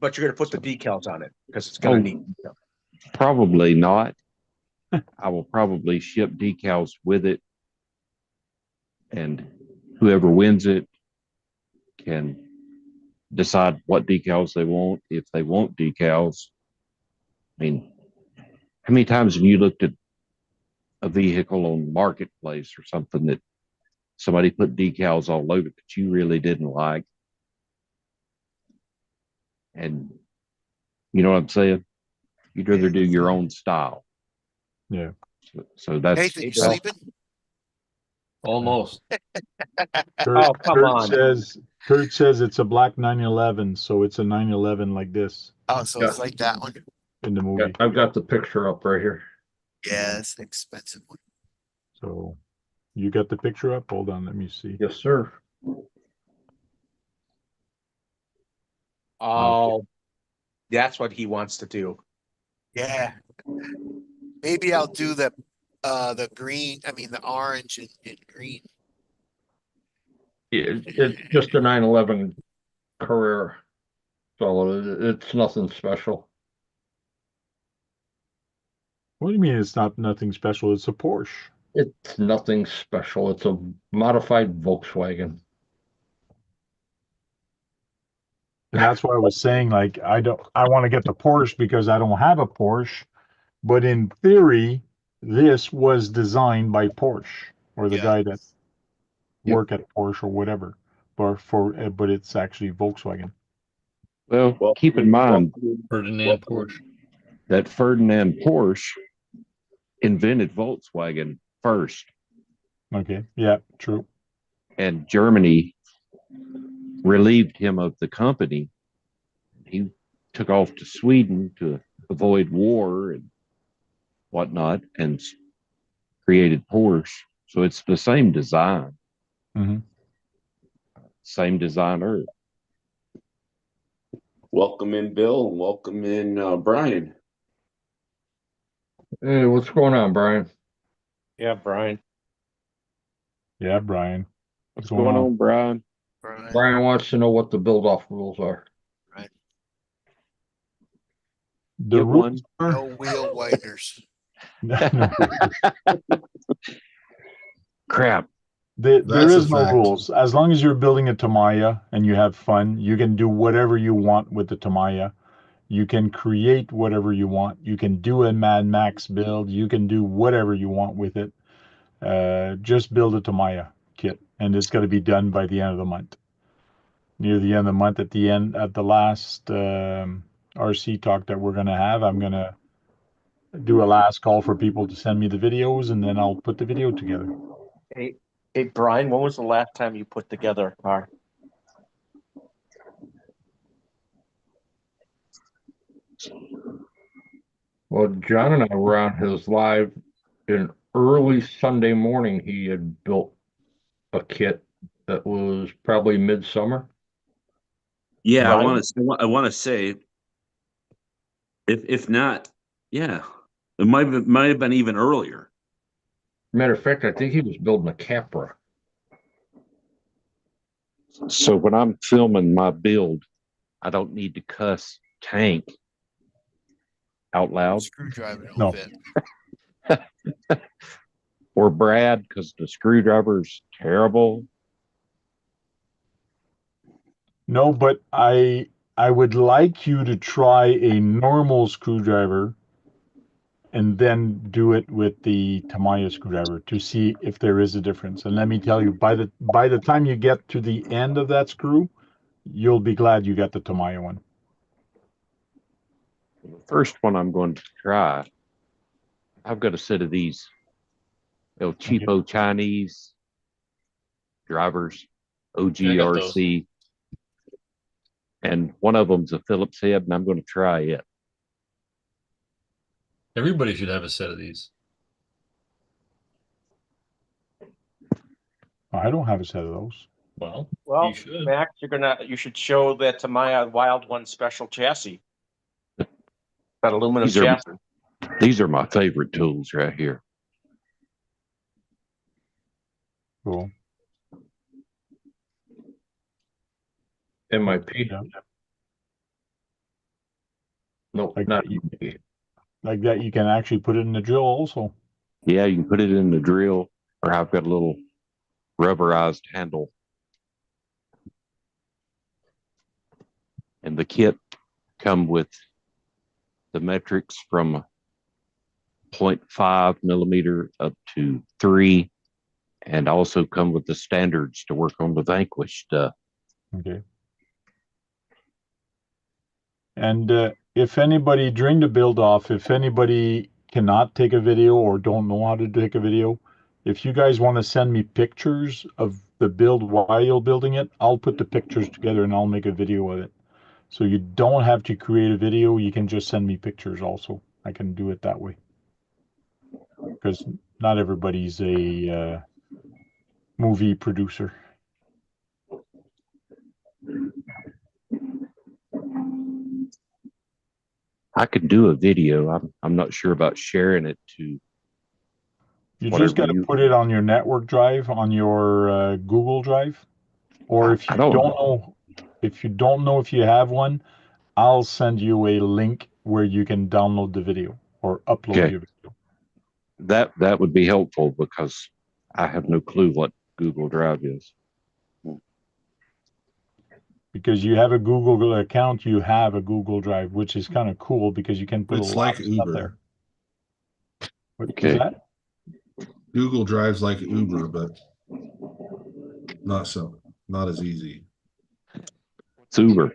But you're going to put the decals on it because it's going to need decals. Probably not. I will probably ship decals with it. And whoever wins it can decide what decals they want. If they want decals, I mean, how many times have you looked at a vehicle on Marketplace or something that somebody put decals all over it that you really didn't like? And you know what I'm saying? You'd rather do your own style. Yeah. So that's. Nathan, you sleeping? Almost. Oh, come on. Kurt says it's a black 911, so it's a 911 like this Oh, so it's like that one. in the movie. I've got the picture up right here. Yeah, it's an expensive one. So you got the picture up? Hold on, let me see. Yes, sir. Oh, that's what he wants to do. Yeah. Maybe I'll do the green, the orange and green. It's just a 911 Carrera. So it's nothing special. What do you mean it's not nothing special? It's a Porsche. It's nothing special. It's a modified Volkswagen. And that's why I was saying, like, I want to get the Porsche because I don't have a Porsche. But in theory, this was designed by Porsche or the guy that work at Porsche or whatever. But it's actually Volkswagen. Well, keep in mind Ferdinand Porsche. that Ferdinand Porsche invented Volkswagen first, Okay. Yeah, true. and Germany relieved him of the company. He took off to Sweden to avoid war and whatnot and created Porsche. So it's the same design, Mm-hmm. same designer. Welcome in, Bill, and welcome in, Brian. Hey, what's going on, Brian? Yeah, Brian. Yeah, Brian. What's going on, Brian? Right. Brian wants to know what the build-off rules are. The Get one. rules are No wheel whiteners. no, Crap. there That's a is no fact. rules. As long as you're building a Tamiya and you have fun, you can do whatever you want with the Tamiya. You can create whatever you want. You can do a Mad Max build. You can do whatever you want with it. Just build a Tamiya kit, and it's going to be done by the end of the month. Near the end of the month, at the last RC talk that we're going to have, I'm going to do a last call for people to send me the videos, and then I'll put the video together. Hey, Brian, when was the last time you put together a car? Well, John and I were on his live in early Sunday morning. He had built a kit that was probably midsummer. Yeah, I Brian? want to say, if not, yeah, it might have been even earlier. Matter of fact, I think he was building a Capra. So when I'm filming my build, I don't need to cuss tank out loud Screwdriver don't No. fit. or Brad because the screwdriver's terrible. No, but I would like you to try a normal screwdriver and then do it with the Tamiya screwdriver to see if there is a difference. And let me tell you, by the time you get to the end of that screw, you'll be glad you got the Tamiya one. The first one I'm going to try, I've got a set of these cheapo Chinese drivers, OGRC, and one of them's a Phillips head, and I'm going to try it. Everybody should have a set of these. I don't have a set of those. Well, Well, you should. Max, you should show that Tamiya Wild One special chassis. That aluminum chassis. These are my favorite tools right here. Cool. MIP. Yeah. Nope, Like not that, MIP. like that, you can actually put it in the drill also. Yeah, you can put it in the drill, or I've got a little rubberized handle. And the kit come with the metrics from 0.5 millimeter up to 3, and also come with the standards to work on the Vanquish stuff. Okay. And if anybody during the build off, if anybody cannot take a video or don't know how to take a video, if you guys want to send me pictures of the build while you're building it, I'll put the pictures together and I'll make a video of it. So you don't have to create a video. You can just send me pictures also. I can do it that way. Because not everybody's a movie producer. I could do a video. I'm not sure about sharing it to. You just got to you- put it on your network drive, on your Google Drive, or if you I don't don't know, if you have one, I'll send you a link where you can download the video or upload Okay. your video. That would be helpful because I have no clue what Google Drive is. because you have a Google account, you have a Google Drive, which is kind of cool because you can put It's a lot like of stuff Uber. there. What is Okay. that? Google Drive's like Uber, but not as easy. It's Uber.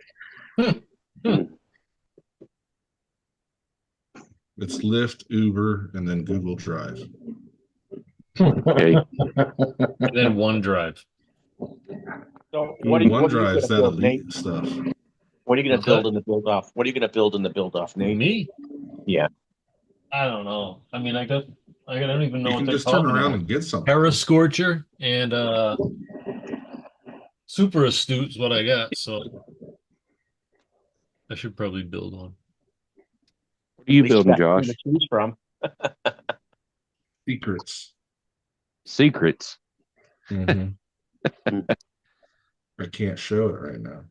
It's Lyft, Uber, and then Google Drive. Okay. And then OneDrive. So what are you going OneDrive's to that build, Nate? elite stuff. What are you going to What's build that? in the build off? What are you going to build in the build off, Nate? Me? Yeah. I don't know. I mean, I don't even know You what can they're just turn called around anymore. and get something. Terra Scorcher and Super Astute is what I got, so I should probably build one. What are you At least building, got something Josh? to choose from. Secrets. Secrets. Mhm. I can't show it right now.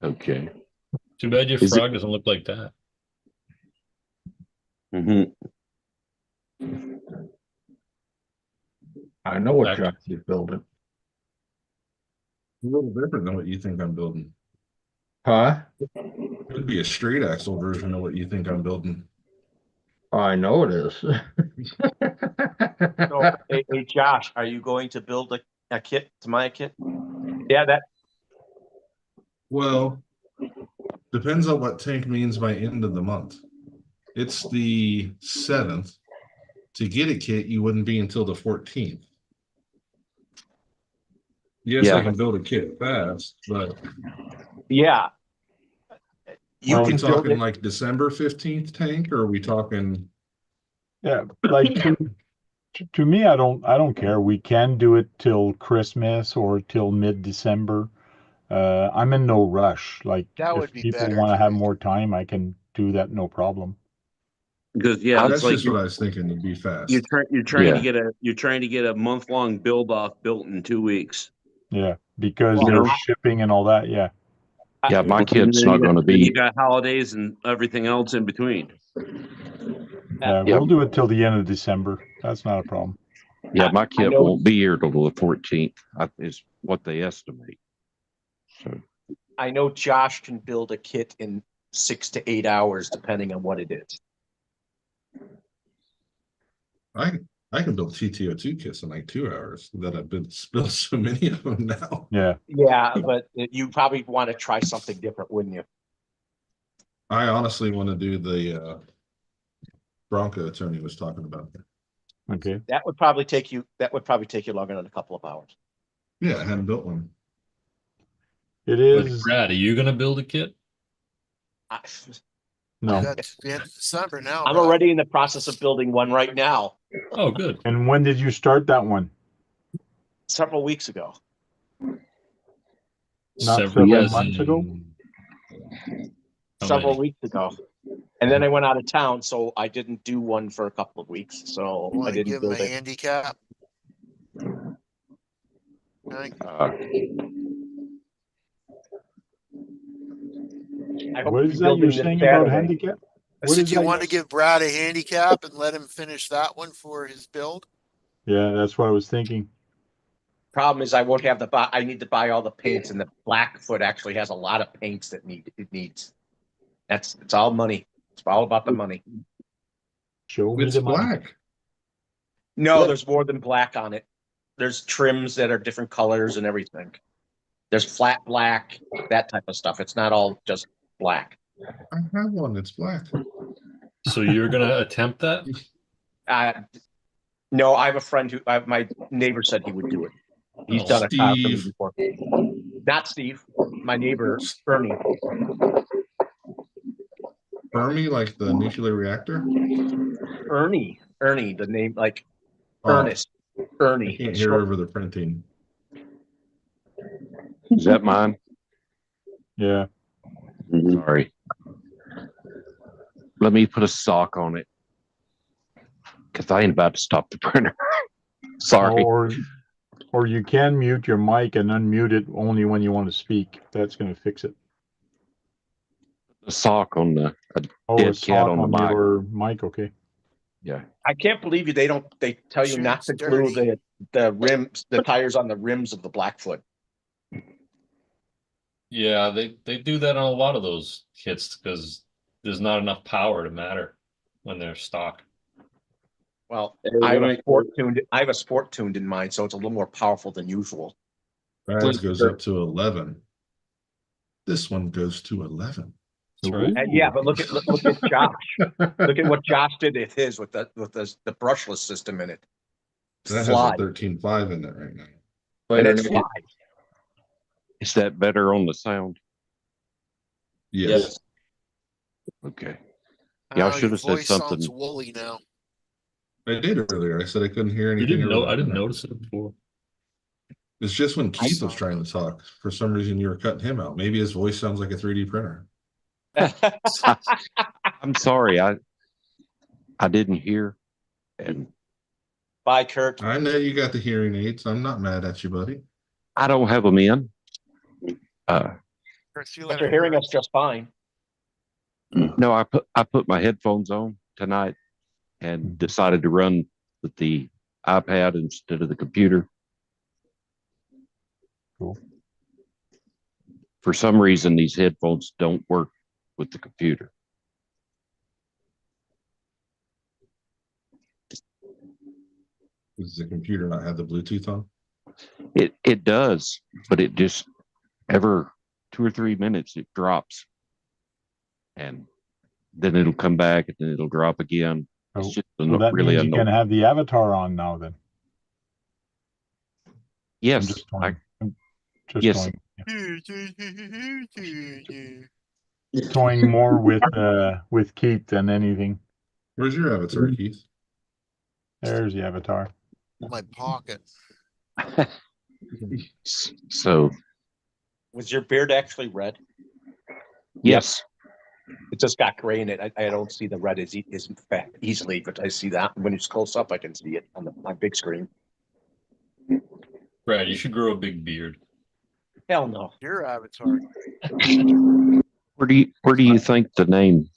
Okay. Too bad your Is frog doesn't look like that. Mhm. I know what Back- Josh is building. A little different than what you think I'm building. Huh? Could be a straight axle version of what you think I'm building. I know it is. So, hey, Josh, are you going to build a kit, Tamiya kit? Yeah, that. Well, depends on what tank means by end of the month. It's the 7th. To get a kit, you wouldn't be until the 14th. Yes, Yeah. I can build a kit fast, but Yeah. You are we can build talking it. like December 15th tank, or are we talking? Yeah, like to me, I don't care. We can do it till Christmas or till mid-December. I'm in no rush. Like That if would be people better, want to have Frank. more time, I can do that, no problem. Because yeah, That's it's like just what I was thinking. It'd be fast. you're trying Yeah. to get a month-long build off built in 2 weeks. Yeah, because Well, there's I- shipping and all that. Yeah, Yeah, my Well, kit's then not going to then you be. got holidays and everything else in between. yeah, Yeah. we'll do it till the end of December. That's not a problem. Yeah, my I kit know- won't be here till the 14th. Is what they estimate. So I know Josh can build a kit in 6 to 8 hours, depending on what it is. I can build TTO2 kits in like 2 hours. That I've been built so many of them now. Yeah, Yeah, but you probably want to try something different, wouldn't you? I honestly want to do the Bronco Tony was talking about. okay. That would probably take you longer than a couple of hours. Yeah, I hadn't built one. It But is Brad, are you gonna build a kit? I, no. We got to the end of December now. I'm Rob. already in the process of building one right now, Oh, good. And when did you start that one? several weeks ago. Not Several several as months in- ago? How Several many? weeks ago. And then I went out of town, so I didn't do one for a couple of weeks. So I Want to didn't give him a build it. handicap? Frank? I hope What to is be that building you're this saying about Saturday. handicap? I What said is you that want to you're- give Brad a handicap and let him finish that one for his build? Yeah, that's what I was thinking. Problem is, I won't have I need to buy all the paints, and the Blackfoot actually has a lot of paints that it needs. It's all money. It's all about the money. Show me It's the money. black. No, there's more than black on it. There's trims that are different colors and everything. There's flat black, that type of stuff. It's not all just black. I have one that's black. So you're gonna attempt that? No, I have a friend my neighbor said he would do it. He's Oh, done a car for me Steve. before. Not Steve, my neighbor, Ernie. Fermi, like the nuclear reactor. Ernie, the name, like Oh, Ernest. I Ernie. can't hear over the printing. Is that mine? Yeah. Sorry. Let me put a sock on it. Because I ain't about to stop the printer. Sorry. Or you can mute your mic and unmute it only when you want to speak. That's going to fix it. A sock on the Oh, dead a cat sock on the on mic. your mic. Okay. Yeah. I can't believe they tell you Sure, not it's to glue dirty. the rims, the tires on the rims of the Blackfoot. Yeah, they do that on a lot of those kits because there's not enough power to matter when they're stock. Well, Hey, I have when a sport tuned. I have a sport tuned in mine, so it's a little more powerful than usual. Brad's goes up to 11. This one goes to 11. That's right. And yeah, but look at Josh. Look at what Josh did with his with the brushless system in it. That has Fly. a 13.5 in it right now. And Later, it's Nick. fly. Is that better on the sound? Yes. Okay. Yeah, I Oh, should your have said voice sounds something. woolly now. I did earlier. I said I couldn't hear You anything. didn't know. over I the didn't internet. notice it before. It's just when Keith was saw trying to talk. For some reason, you were cutting him out. Maybe his voice sounds like a 3D printer. I'm sorry, I didn't hear. And Bye, Kurt. I know you got the hearing aids. I'm not mad at you, buddy. I don't have them in. See you But later, you're hearing Kurt. us just fine. No, I put my headphones on tonight and decided to run with the iPad instead of the computer. Cool. For some reason, these headphones don't work with the computer. Does the computer not have the Bluetooth on? It does, but it just every 2 or 3 minutes it drops, and then it'll come back and then it'll drop again. It's just So that really means you can annoying. have the avatar on now then. I'm Yes, just toying. I'm just yes. toying more with Keith than anything. Where's your avatar, Keith? There's the avatar. My pocket. So Was your beard actually red? yes, It just got gray in it. I don't see the red as easily, but I see that when it's close up. I can see it on my big screen. Brad, you should grow a big beard. Hell no. Your avatar. where do you think the name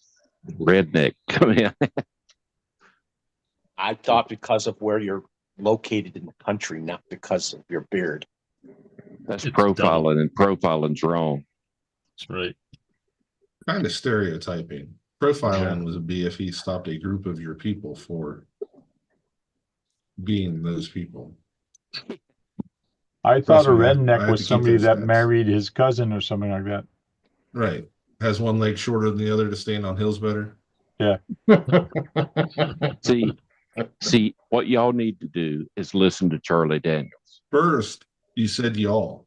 redneck come in? I thought because of where you're located in the country, not because of your beard. That's It's profiling, and profiling's wrong. That's right. Kind of stereotyping. Profiling would be if he stopped a group of your people for being those people. I thought a me, I redneck have was to keep somebody those that stats. married his cousin or something like that. Right. Has one leg shorter than the other to stand on hills better. See, what y'all need to do is listen to Charlie Daniels. First, you said y'all.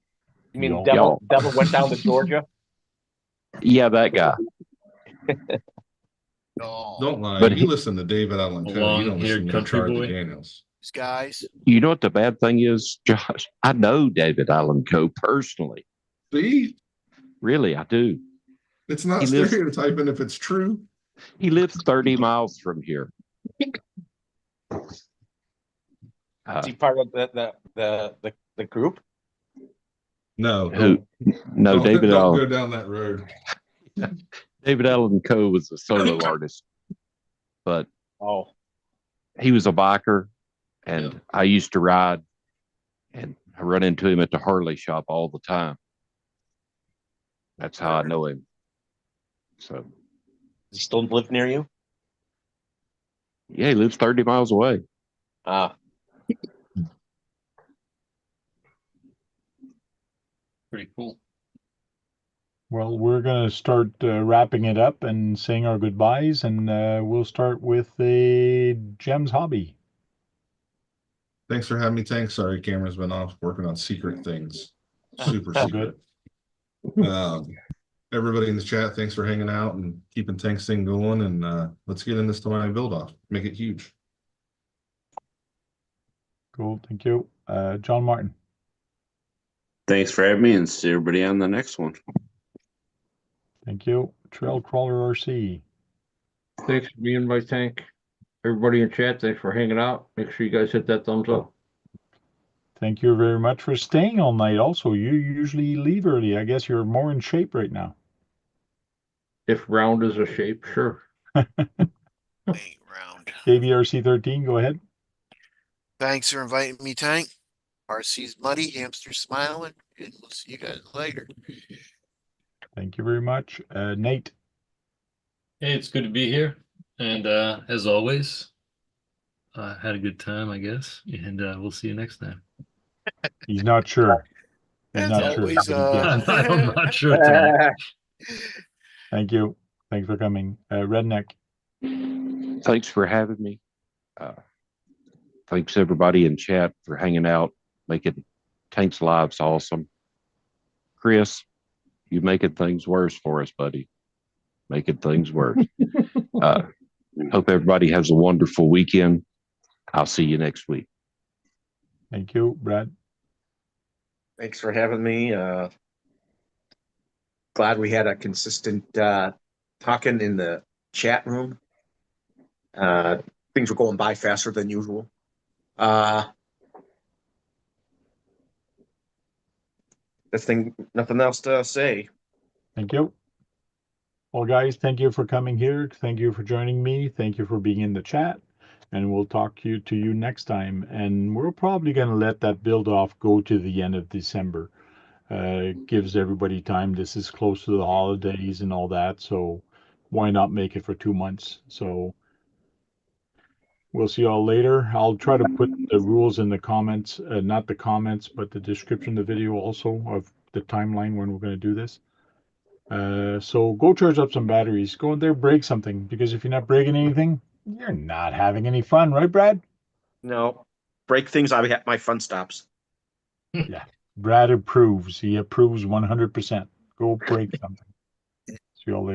You mean Y'all. devil went down to Georgia? Yeah, that guy. Oh, Don't lie. But you he- listen to David Allen Coe. You don't listen Long-haired to country Charlie boy. Daniels. these guys. You know what the bad thing is, Josh? I know David Allen Coe personally. See, Really, I do. it's not He lives- stereotyping if it's true. He lives 30 miles from here. Is he part of the group? No, Who? No, don't, David don't Allen. go down that road. David Allen Coe was a solo artist, but Oh, he was a biker, and I used to ride, and I run into him at the Harley shop all the time. That's how I know him. So, does he still live near you? yeah, he lives 30 miles away. Pretty cool. Well, we're going to start wrapping it up and saying our goodbyes, and we'll start with the Gems hobby. Thanks for having me, Tank. Sorry, camera's been off working on secret things. Super All secret. Everybody in the chat, thanks for hanging out and keeping Tank's thing going. And let's get in this Tamiya build off. Make it huge. Cool, thank you. John Martin. Thanks for having me, and see everybody on the next one. Thank you. Trail Crawler RC. Thanks for being my tank. Everybody in chat, thanks for hanging out. Make sure you guys hit that thumbs up. Thank you very much for staying all night. Also, you usually leave early. I guess you're more in shape right now. If round is a shape, sure. Ain't round. KBRC13, go ahead. Thanks for inviting me, Tank. RC's muddy, hamster smiling, and we'll see you guys later. Thank you very much. Nate, Hey, it's good to be here. And as always, had a good time, I guess. And we'll see you next time. he's not sure. He's As not sure. always, I'm not sure tonight. Thank you. Thanks for coming. Redneck, Thanks for having me. Thanks everybody in chat for hanging out, making Tank's lives awesome. Chris, you making things worse for us, buddy. Making things worse. Hope everybody has a wonderful weekend. I'll see you next week. thank you. Brad, Thanks for having me. Glad we had a consistent talking in the chat room. Things were going by faster than usual. Nothing else to say. thank you. Well, guys, thank you for coming here. Thank you for joining me. Thank you for being in the chat. And we'll talk to you next time. And we're probably going to let that build off go to the end of December. It gives everybody time. This is close to the holidays and all that. So why not make it for 2 months? So we'll see you all later. I'll try to put the rules in the comments, not the comments, but the description of the video also of the timeline when we're going to do this. So go charge up some batteries. Go in there, break something, because if you're not breaking anything, you're not having any fun, right, Brad? No, break things. My fun stops. Yeah. Brad approves. He approves 100%. Go break something. See you all later.